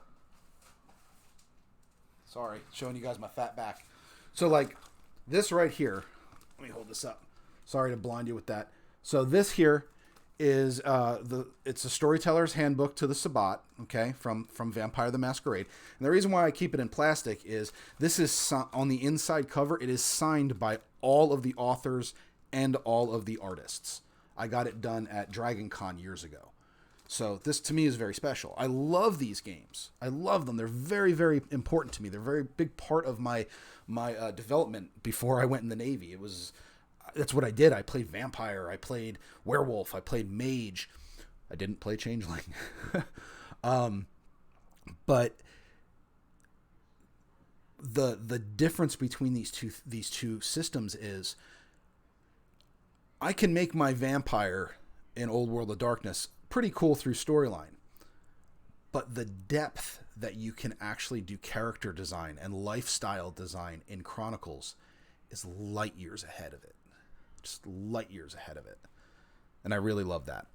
Sorry, showing you guys my fat back. So like this right here, let me hold this up. Sorry to blind you with that. So this here is it's a storyteller's handbook to the Sabbat, okay, from Vampire the Masquerade. And the reason why I keep it in plastic is this is on the inside cover. It is signed by all of the authors and all of the artists. I got it done at Dragon Con years ago. So this to me is very special. I love these games. I love them. They're very, very important to me. They're a very big part of my development before I went in the Navy. That's what I did. I played Vampire. I played Werewolf. I played Mage. I didn't play Changeling. But the difference between these two systems is I can make my vampire in Old World of Darkness pretty cool through storyline, but the depth that you can actually do character design and lifestyle design in Chronicles is light years ahead of it. Just light years ahead of it. And I really love that.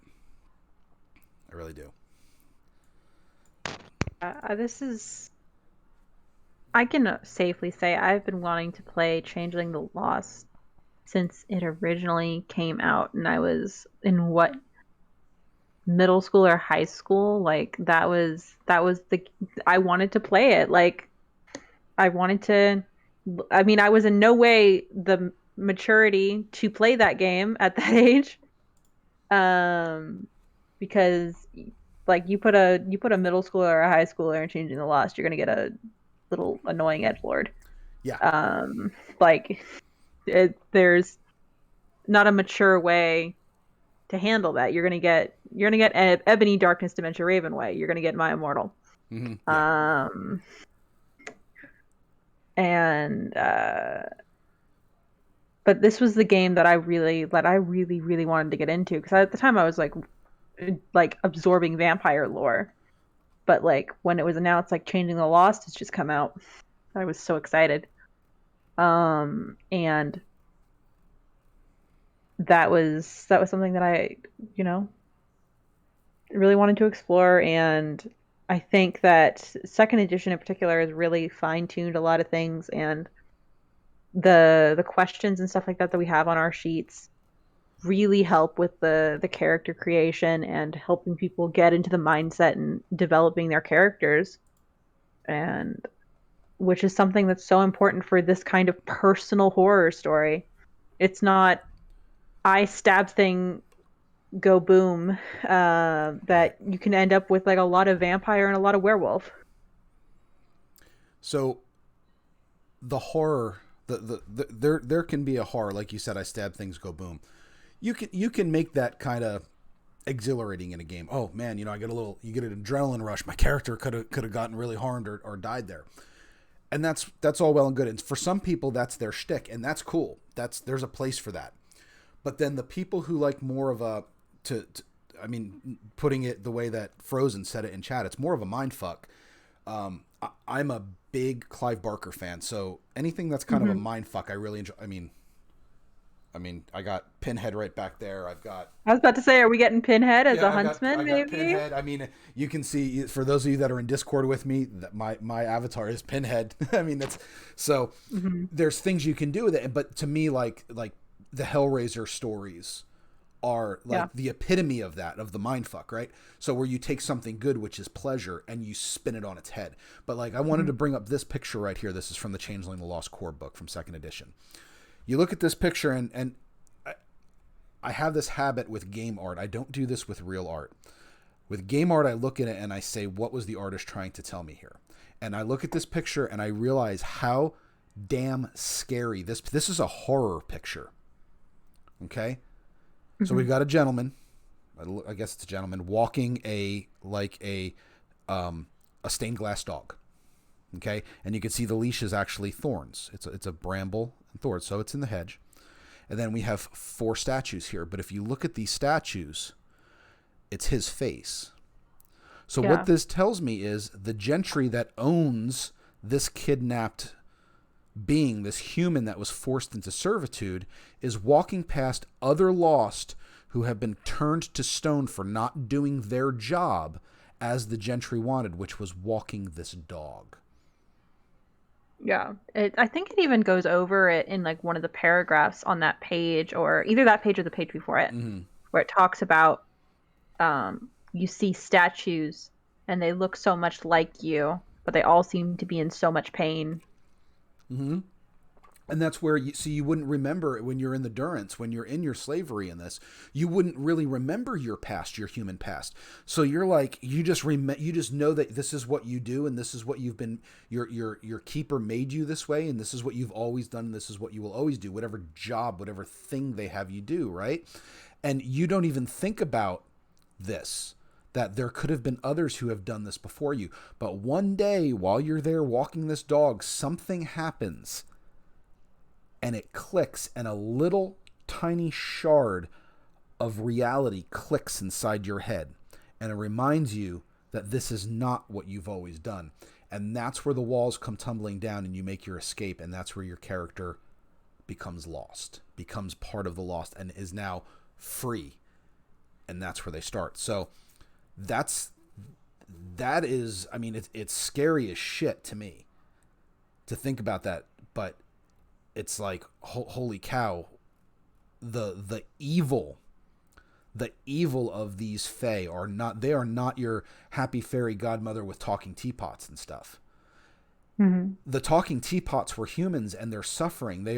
I really do. I can safely say I've been wanting to play Changeling the Lost since it originally came out, and I was in middle school or high school. Like that was I wanted to play it. Like I wanted to. I mean, I was in no way the maturity to play that game at that age, because like you put a middle schooler or a high schooler in Changing the Lost, you're gonna get a little annoying edgelord. Yeah. Like there's not a mature way to handle that. You're gonna get Ebony Darkness Dementia Ravenway. You're gonna get My Immortal. Mm-hmm. Yeah. And but this was the game that I really wanted to get into, because at the time I was like absorbing vampire lore. But like when it was announced like Changing the Lost has just come out, I was so excited. And that was something that I, really wanted to explore. And I think that second edition in particular has really fine-tuned a lot of things, and the questions and stuff like that we have on our sheets really help with the character creation and helping people get into the mindset and developing their characters, and which is something that's so important for this kind of personal horror story. It's not I stab thing go boom, that you can end up with like a lot of vampire and a lot of werewolf. So the horror, there can be a horror, like you said, I stab things go boom. You can make that kind of exhilarating in a game. Oh man, you get an adrenaline rush. My character could have gotten really harmed or died there. And that's all well and good. And for some people that's their shtick, and that's cool. There's a place for that. But then the people who like more of a I mean, putting it the way that Frozen said it in chat, it's more of a mind fuck. I'm a big Clive Barker fan, so anything that's kind of a mind fuck, I really enjoy. I mean, I mean, I got Pinhead right back there. I've got. I was about to say, are we getting Pinhead as Yeah, a huntsman? I got Maybe. Pinhead. I mean, you can see, for those of you that are in Discord with me, that my avatar is Pinhead. I mean, that's so. There's things you can do with it, but to me, like the Hellraiser stories are like the epitome of that, of the mindfuck, right? So where you take something good, which is pleasure, and you spin it on its head. But like, I wanted to bring up this picture right here. This is from the Changeling: The Lost Core book from 2nd edition. You look at this picture, and I have this habit with game art. I don't do this with real art. With game art, I look at it and I say, what was the artist trying to tell me here? And I look at this picture and I realize how damn scary this is a horror picture. Okay? So we've got a gentleman, I guess it's a gentleman, walking a stained glass dog. Okay? And you can see the leash is actually thorns. It's a bramble and thorns, so it's in the hedge. And then we have 4 statues here. But if you look at these statues, it's his face. So what this tells me is the gentry that owns this kidnapped being, this human that was forced into servitude, is walking past other lost who have been turned to stone for not doing their job as the gentry wanted, which was walking this dog. Yeah, I think it even goes over it in like one of the paragraphs on that page, or either that page or the page before it, where it talks about you see statues and they look so much like you, but they all seem to be in so much pain. And that's where you wouldn't remember it when you're in the durance, when you're in your slavery in this, you wouldn't really remember your past, your human past. So you're like, you just know that this is what you do, and this is what you've been, your keeper made you this way, and this is what you've always done, and this is what you will always do, whatever job, whatever thing they have you do, right? And you don't even think about this, that there could have been others who have done this before you. But one day, while you're there walking this dog, something happens. And it clicks, and a little tiny shard of reality clicks inside your head. And it reminds you that this is not what you've always done. And that's where the walls come tumbling down and you make your escape. And that's where your character becomes lost, becomes part of the lost, and is now free. And that's where they start. So that is, I mean, it's scary as shit to me to think about that. But it's like, holy cow, the evil of these fae are not your happy fairy godmother with talking teapots and stuff. The talking teapots were humans, and they're suffering.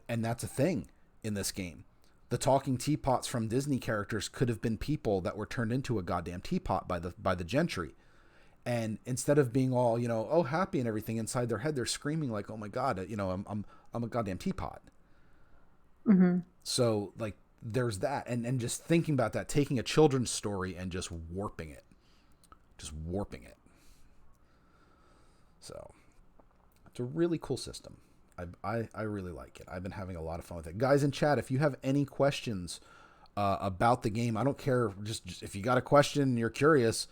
And that's a thing in this game. The talking teapots from Disney characters could have been people that were turned into a goddamn teapot by the gentry. And instead of being all, happy and everything, inside their head, they're screaming like, oh my God, I'm a goddamn teapot. So like, there's that. And just thinking about that, taking a children's story and just warping it. So it's a really cool system. I really like it. I've been having a lot of fun with it. Guys in chat, if you have any questions about the game, I don't care. Just if you got a question and you're curious,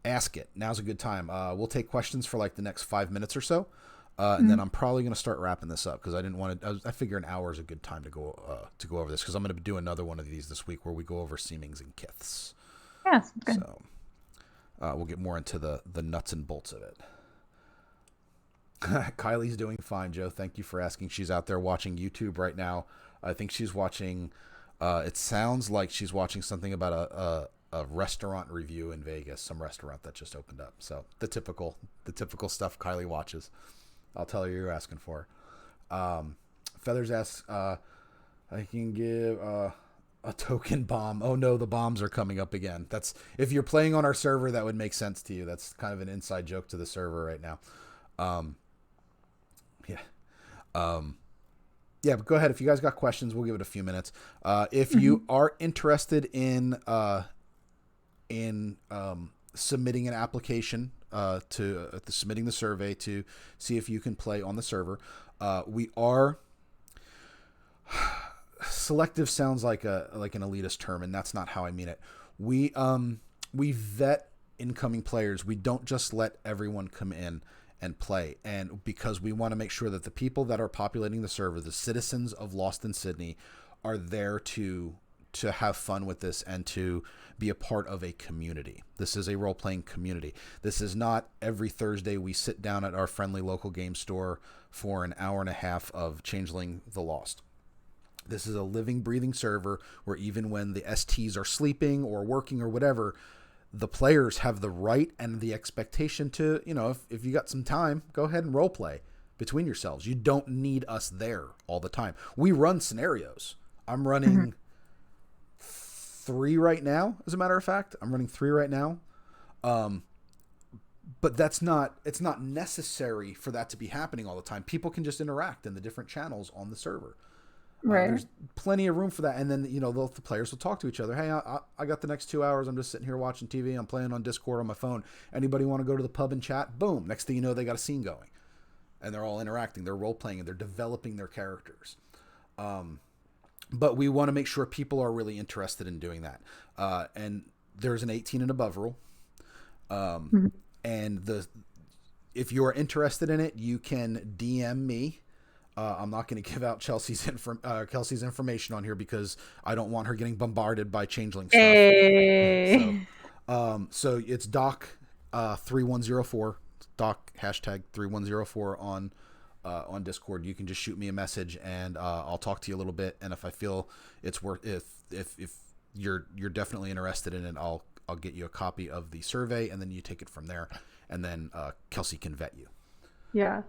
ask it. Now's a good time. We'll take questions for like the next 5 minutes or so. And then I'm probably going to start wrapping this up, because I didn't want to. I figure an hour is a good time to go over this, because I'm going to do another one of these this week where we go over seemings and kiths. Yes. Yeah, so we'll get more into the nuts and bolts of it. Kylie's doing fine, Joe. Thank you for asking. She's out there watching YouTube right now. I think she's watching. It sounds like she's watching something about a restaurant review in Vegas, some restaurant that just opened up. So the typical stuff Kylie watches. I'll tell her you're asking for. Feathers asks, I can give a token bomb. Oh no, the bombs are coming up again. That's, if you're playing on our server, that would make sense to you. That's kind of an inside joke to the server right now. Yeah, but go ahead. If you guys got questions, we'll give it a few minutes. If you are interested in submitting an application to submitting the survey to see if you can play on the server, we are selective. Sounds like an elitist term, and that's not how I mean it. We vet incoming players. We don't just let everyone come in and play, and because we want to make sure that the people that are populating the server, the citizens of Lost in Sydney, are there to have fun with this and to be a part of a community. This is a role-playing community. This is not every Thursday we sit down at our friendly local game store for an hour and a half of Changeling the Lost. This is a living, breathing server where even when the STs are sleeping or working or whatever, the players have the right and the expectation to, if you got some time, go ahead and roleplay between yourselves. You don't need us there all the time. We run scenarios. I'm running 3 right now, as a matter of fact. I'm running 3 right now. But it's not necessary for that to be happening all the time. People can just interact in the different channels on the server. Right. There's plenty of room for that. And then, the players will talk to each other. Hey, I got the next 2 hours. I'm just sitting here watching TV. I'm playing on Discord on my phone. Anybody want to go to the pub and chat? Boom. Next thing you know, they got a scene going. And they're all interacting. They're role-playing and they're developing their characters. But we want to make sure people are really interested in doing that. And there's an 18 and above rule. And if you're interested in it, you can DM me. I'm not going to give out Kelsey's information on here because I don't want her getting bombarded by Changeling stuff. Hey. So it's Doc 3104, Doc #3104 on Discord. You can just shoot me a message and I'll talk to you a little bit. And if I feel it's worth, if you're definitely interested in it, I'll get you a copy of the survey and then you take it from there. And then Kelsey can vet you. Yeah.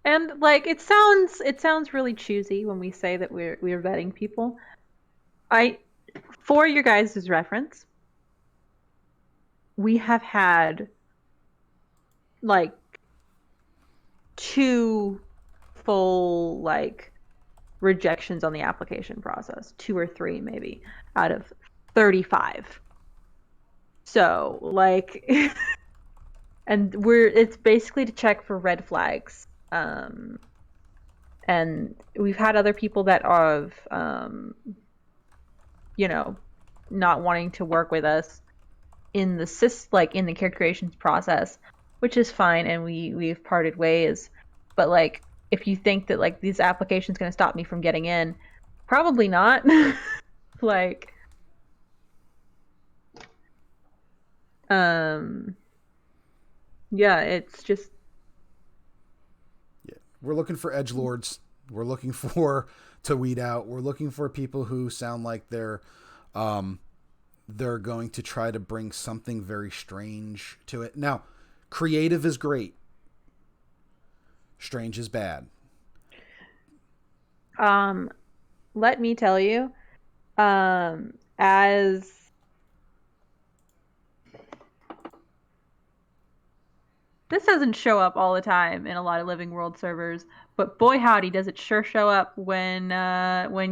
And like it sounds really choosy when we say that we're vetting people. For your guys' reference, we have had like 2 full like rejections on the application process, 2 or 3 maybe out of 35. So like and it's basically to check for red flags. And we've had other people that have, not wanting to work with us in the character creations process, which is fine, and we've parted ways. But like, if you think that like these applications going to stop me from getting in, probably not. Like, yeah, it's just. We're looking for edgelords. We're looking to weed out. We're looking for people who sound like they're going to try to bring something very strange to it. Now, creative is great. Strange is bad. Let me tell you, as this doesn't show up all the time in a lot of Living World servers, but boy howdy does it sure show up when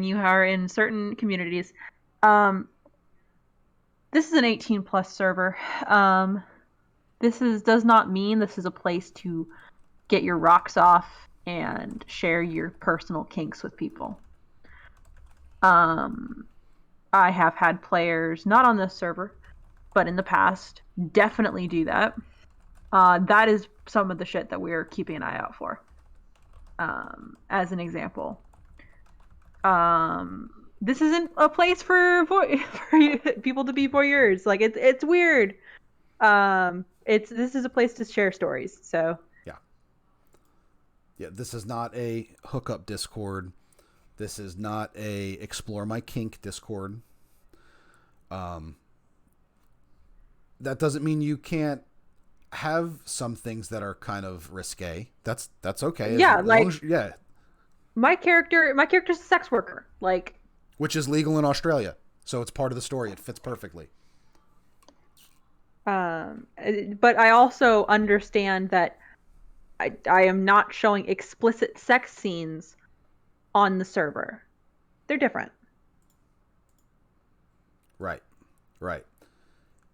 you are in certain communities. This is an 18+ server. Does not mean this is a place to get your rocks off and share your personal kinks with people. I have had players, not on this server, but in the past, definitely do that. That is some of the shit that we're keeping an eye out for. As an example, this isn't a place for people to be voyeurs. Like it's weird. This is a place to share stories. So yeah. This is not a hookup Discord. This is not a explore my kink Discord. That doesn't mean you can't have some things that are kind of risque. That's okay. Yeah, my character's a sex worker, like, which is legal in Australia, so it's part of the story. It fits perfectly. But I also understand that I am not showing explicit sex scenes on the server. They're different. Right.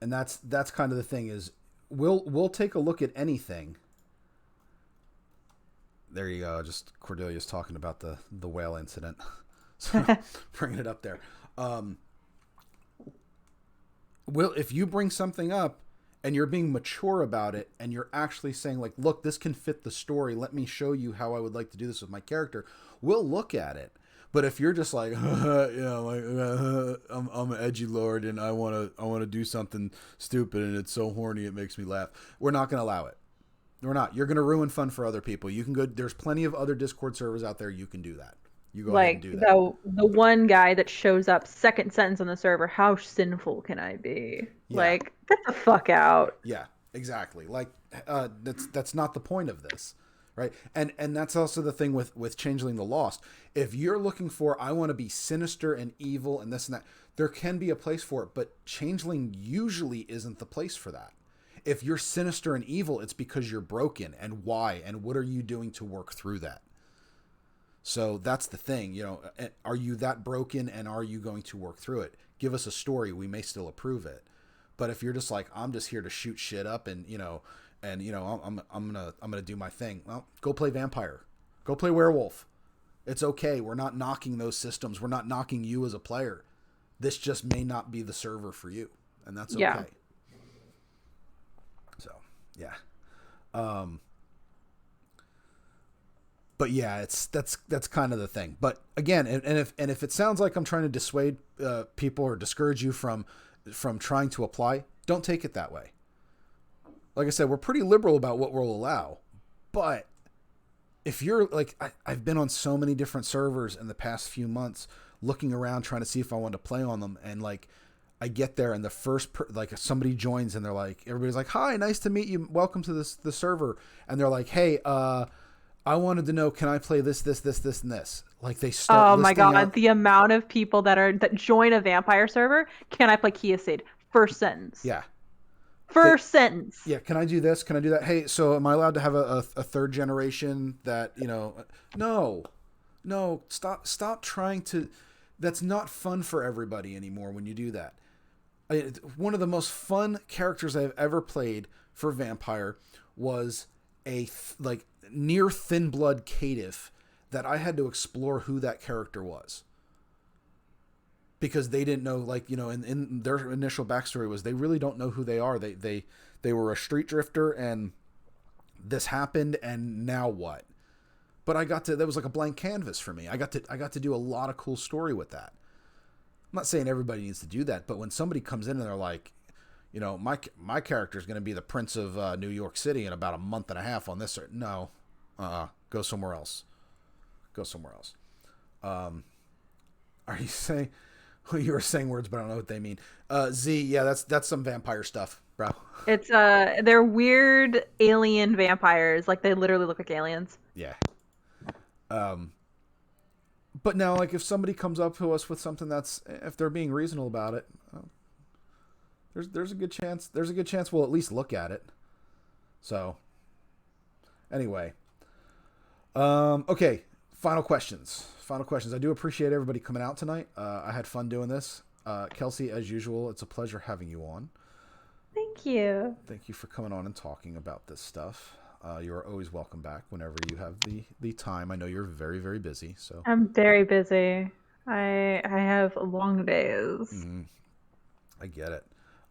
And that's kind of the thing is we'll take a look at anything. There you go. Just Cordelia's talking about the whale incident. So bringing it up there. If you bring something up and you're being mature about it and you're actually saying like, look, this can fit the story. Let me show you how I would like to do this with my character. We'll look at it, But if you're just like, I'm an edgy lord and I wanna do something stupid and it's so horny it makes me laugh, we're not gonna allow it. We're not. You're gonna ruin fun for other people. You can go. There's plenty of other Discord servers out there. You can do that. You go ahead and Like do that. the one guy that shows up second sentence on the server, how sinful can I be? Yeah. Like, get the fuck out. Yeah, exactly. Like that's not the point of this, right? And that's also the thing with Changeling the Lost. If you're looking for, I want to be sinister and evil and this and that, there can be a place for it, but Changeling usually isn't the place for that. If you're sinister and evil, it's because you're broken, and why, and what are you doing to work through that? So that's the thing, you know, are you that broken and are you going to work through it? Give us a story, we may still approve it. But if you're just like, I'm just here to shoot shit up and I'm gonna do my thing. Well, go play vampire. Go play werewolf. It's okay. We're not knocking those systems. We're not knocking you as a player. This just may not be the server for you. And that's okay. Yeah. So yeah. But yeah, that's kind of the thing. But again, and if it sounds like I'm trying to dissuade people or discourage you from trying to apply, don't take it that way. Like I said, we're pretty liberal about what we'll allow. But if you're like, I've been on so many different servers in the past few months looking around trying to see if I want to play on them, and like I get there and the first like somebody joins and they're like, everybody's like, hi, nice to meet you, welcome to the server, and they're like, hey, I wanted to know, can I play this, and this? Like they start. Oh my god, out, the amount of people that join a vampire server. Can I play Kelsey? First sentence. Yeah. First sentence. Yeah. Can I do this? Can I do that? Hey, so am I allowed to have a third generation that, you know? No. Stop trying to. That's not fun for everybody anymore when you do that. One of the most fun characters I've ever played for vampire was a near thin blood caitiff that I had to explore who that character was, because they didn't know, like, you know, in their initial backstory was they really don't know who they are. They were a street drifter and this happened and now what? But that was like a blank canvas for me. I got to do a lot of cool story with that. I'm not saying everybody needs to do that, but when somebody comes in and they're like, you know, my character is going to be the Prince of New York City in about a month and a half on this. No, go somewhere else. Are you saying? You were saying words, but I don't know what they mean. Z, yeah, that's some vampire stuff, bro. It's they're weird alien vampires. Like they literally look like aliens. Yeah. But now, like, if somebody comes up to us with something if they're being reasonable about it, there's a good chance we'll at least look at it. So, anyway, okay, final questions. I do appreciate everybody coming out tonight. I had fun doing this. Kelsey, as usual, it's a pleasure having you on. Thank you. Thank you for coming on and talking about this stuff. You are always welcome back whenever you have the time. I know you're very, very busy. So I'm very busy. I have long days. Mm-hmm. I get it.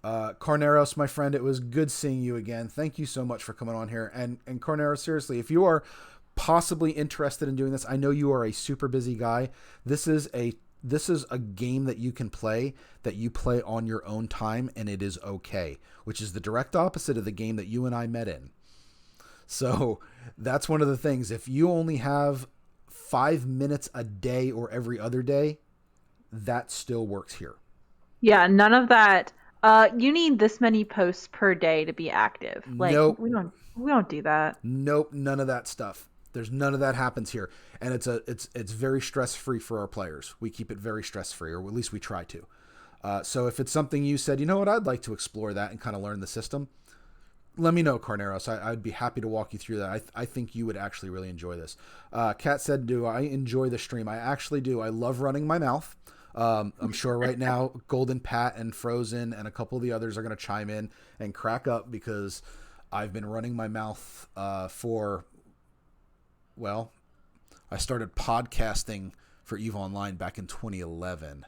Carneros, my friend, it was good seeing you again. Thank you so much for coming on here. And Carneros, seriously, if you are possibly interested in doing this, I know you are a super busy guy. This is a game that you can play, that you play on your own time, and it is okay, which is the direct opposite of the game that you and I met in. So that's one of the things. If you only have 5 minutes a day or every other day, that still works here. Yeah, none of that. You need this many posts per day to be active. Like, nope. We don't do that. Nope, none of that stuff. There's none of that happens here, and it's very stress-free for our players. We keep it very stress-free, or at least we try to. So if it's something you said, you know what, I'd like to explore that and kind of learn the system, let me know, Carneros. I'd be happy to walk you through that. I think you would actually really enjoy this. Kat said, do I enjoy the stream? I actually do. I love running my mouth. I'm sure right now Golden Pat and Frozen and a couple of the others are going to chime in and crack up because I've been running my mouth I started podcasting for EVE Online back in 2011.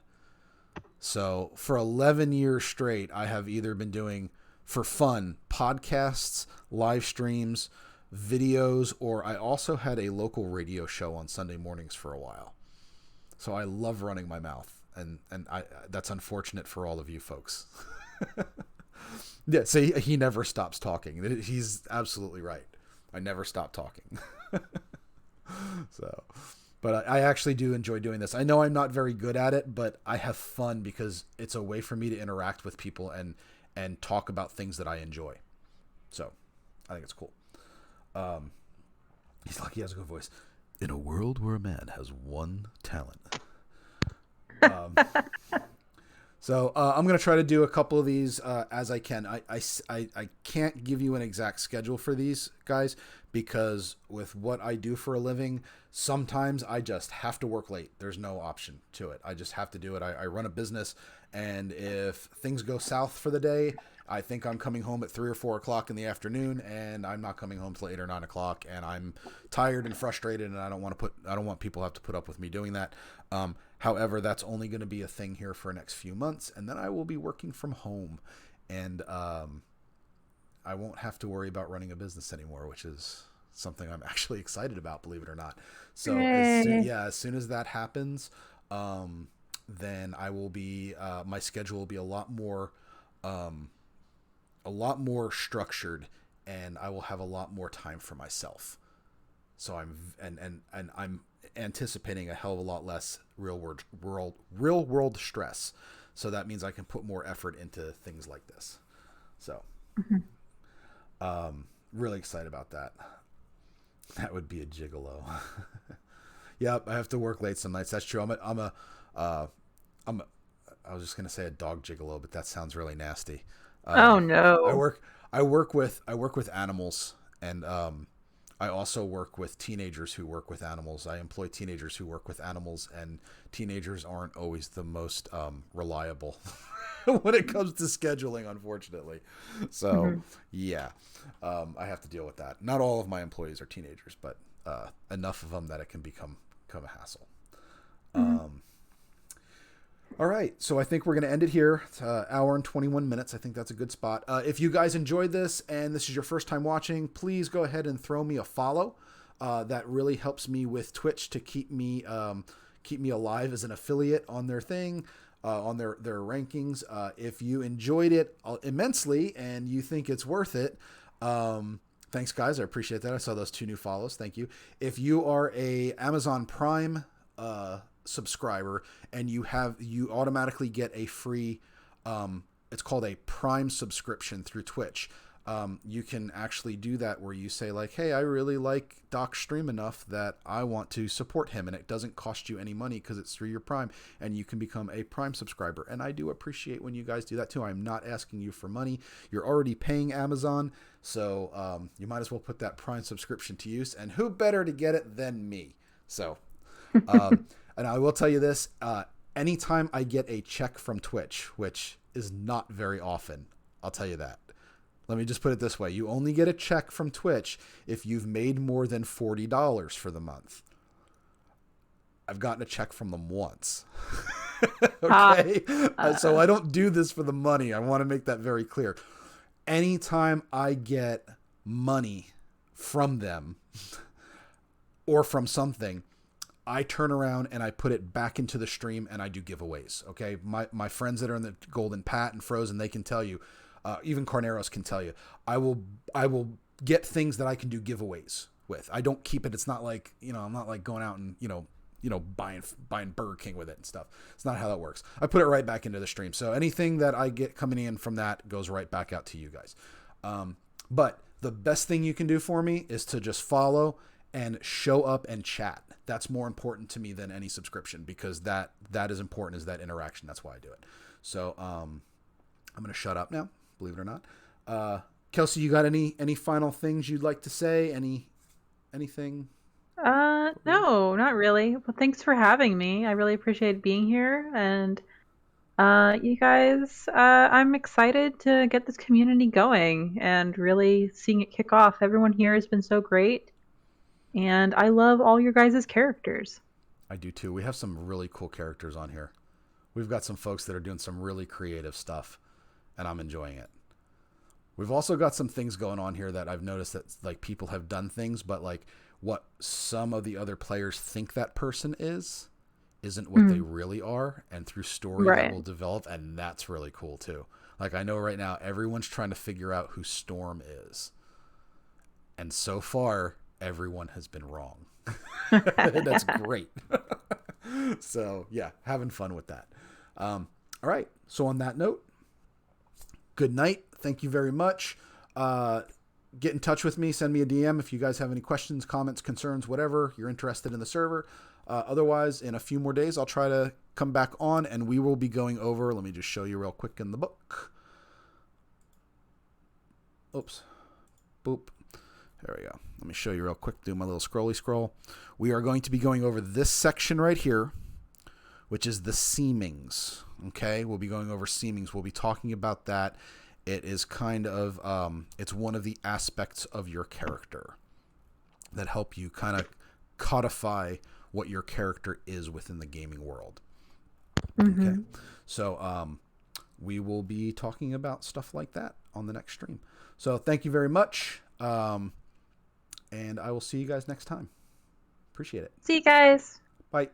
So for 11 years straight, I have either been doing, for fun, podcasts, live streams, videos, or I also had a local radio show on Sunday mornings for a while. So I love running my mouth, and that's unfortunate for all of you folks. Yeah, so he never stops talking. He's absolutely right. I never stop talking. So, but I actually do enjoy doing this. I know I'm not very good at it, but I have fun because it's a way for me to interact with people and talk about things that I enjoy. So I think it's cool. He's lucky he has a good voice. In a world where a man has one talent. So I'm going to try to do a couple of these as I can. I can't give you an exact schedule for these guys because with what I do for a living, sometimes I just have to work late. There's no option to it. I just have to do it. I run a business, and if things go south for the day, I think I'm coming home at 3 or 4 o'clock in the afternoon, and I'm not coming home till 8 or 9 o'clock, and I'm tired and frustrated, and I don't want people to have to put up with me doing that. However, that's only going to be a thing here for the next few months, and then I will be working from home, and I won't have to worry about running a business anymore, which is something I'm actually excited about, believe it or not. So as soon as that happens, then I will be my schedule will be a lot more structured, and I will have a lot more time for myself. So I'm anticipating a hell of a lot less real world stress. So that means I can put more effort into things like this. So, really excited about that. That would be a gigolo. Yep, I have to work late some nights. That's true. I was just gonna say a dog gigolo, but that sounds really nasty. Oh no. I work with animals, and I also work with teenagers who work with animals. I employ teenagers who work with animals, and teenagers aren't always the most reliable when it comes to scheduling, unfortunately. So, yeah, I have to deal with that. Not all of my employees are teenagers, but enough of them that it can become a hassle. All right, so I think we're going to end it here. It's an hour and 21 minutes. I think that's a good spot. If you guys enjoyed this and this is your first time watching, please go ahead and throw me a follow. That really helps me with Twitch to keep me alive as an affiliate on their thing, on their rankings. If you enjoyed it immensely and you think it's worth it, thanks guys. I appreciate that. I saw those 2 new follows. Thank you. If you are a Amazon Prime subscriber and you automatically get a free it's called a Prime subscription through Twitch. You can actually do that where you say like, hey, I really like Doc's stream enough that I want to support him, and it doesn't cost you any money because it's through your Prime, and you can become a Prime subscriber. And I do appreciate when you guys do that too. I'm not asking you for money. You're already paying Amazon, so you might as well put that Prime subscription to use, and who better to get it than me? So and I will tell you this, anytime I get a check from Twitch, which is not very often, I'll tell you that. Let me just put it this way. You only get a check from Twitch if you've made more than $40 for the month. I've gotten a check from them once. Okay? So I don't do this for the money. I want to make that very clear. Anytime I get money from them or from something, I turn around and I put it back into the stream and I do giveaways. Okay. My friends that are in the Golden Pat and Frozen, they can tell you, even Carneros can tell you, I will get things that I can do giveaways with. I don't keep it. It's not like, I'm not like going out and, buying Burger King with it and stuff. It's not how that works. I put it right back into the stream. So anything that I get coming in from that goes right back out to you guys. But the best thing you can do for me is to just follow and show up and chat. That's more important to me than any subscription, because that is important, is that interaction. That's why I do it. So I'm going to shut up now, believe it or not. Kelsey, you got any final things you'd like to say? Anything? No, not really. Well, thanks for having me. I really appreciate being here. And you guys, I'm excited to get this community going and really seeing it kick off. Everyone here has been so great. And I love all your guys' characters. I do too. We have some really cool characters on here. We've got some folks that are doing some really creative stuff, and I'm enjoying it. We've also got some things going on here that I've noticed that like people have done things, but like what some of the other players think that person is isn't what they really are, and through story that Right. will develop, and that's really cool too. Like, I know right now everyone's trying to figure out who Storm is, and so far everyone has been wrong. That's great. So yeah, having fun with that. All right, so on that note, good night. Thank you very much. Get in touch with me. Send me a DM if you guys have any questions, comments, concerns, whatever you're interested in the server. Otherwise, in a few more days, I'll try to come back on, and we will be going over. Let me just show you real quick in the book. Oops. Boop. There we go. Let me show you real quick. Do my little scrolly scroll. We are going to be going over this section right here, which is the seamings. Okay, we'll be going over seamings. We'll be talking about that. It is kind of, it's one of the aspects of your character that help you kind of codify what your character is within the gaming world. Mm-hmm. Okay, so we will be talking about stuff like that on the next stream. So thank you very much, and I will see you guys next time. Appreciate it. See you guys. Bye.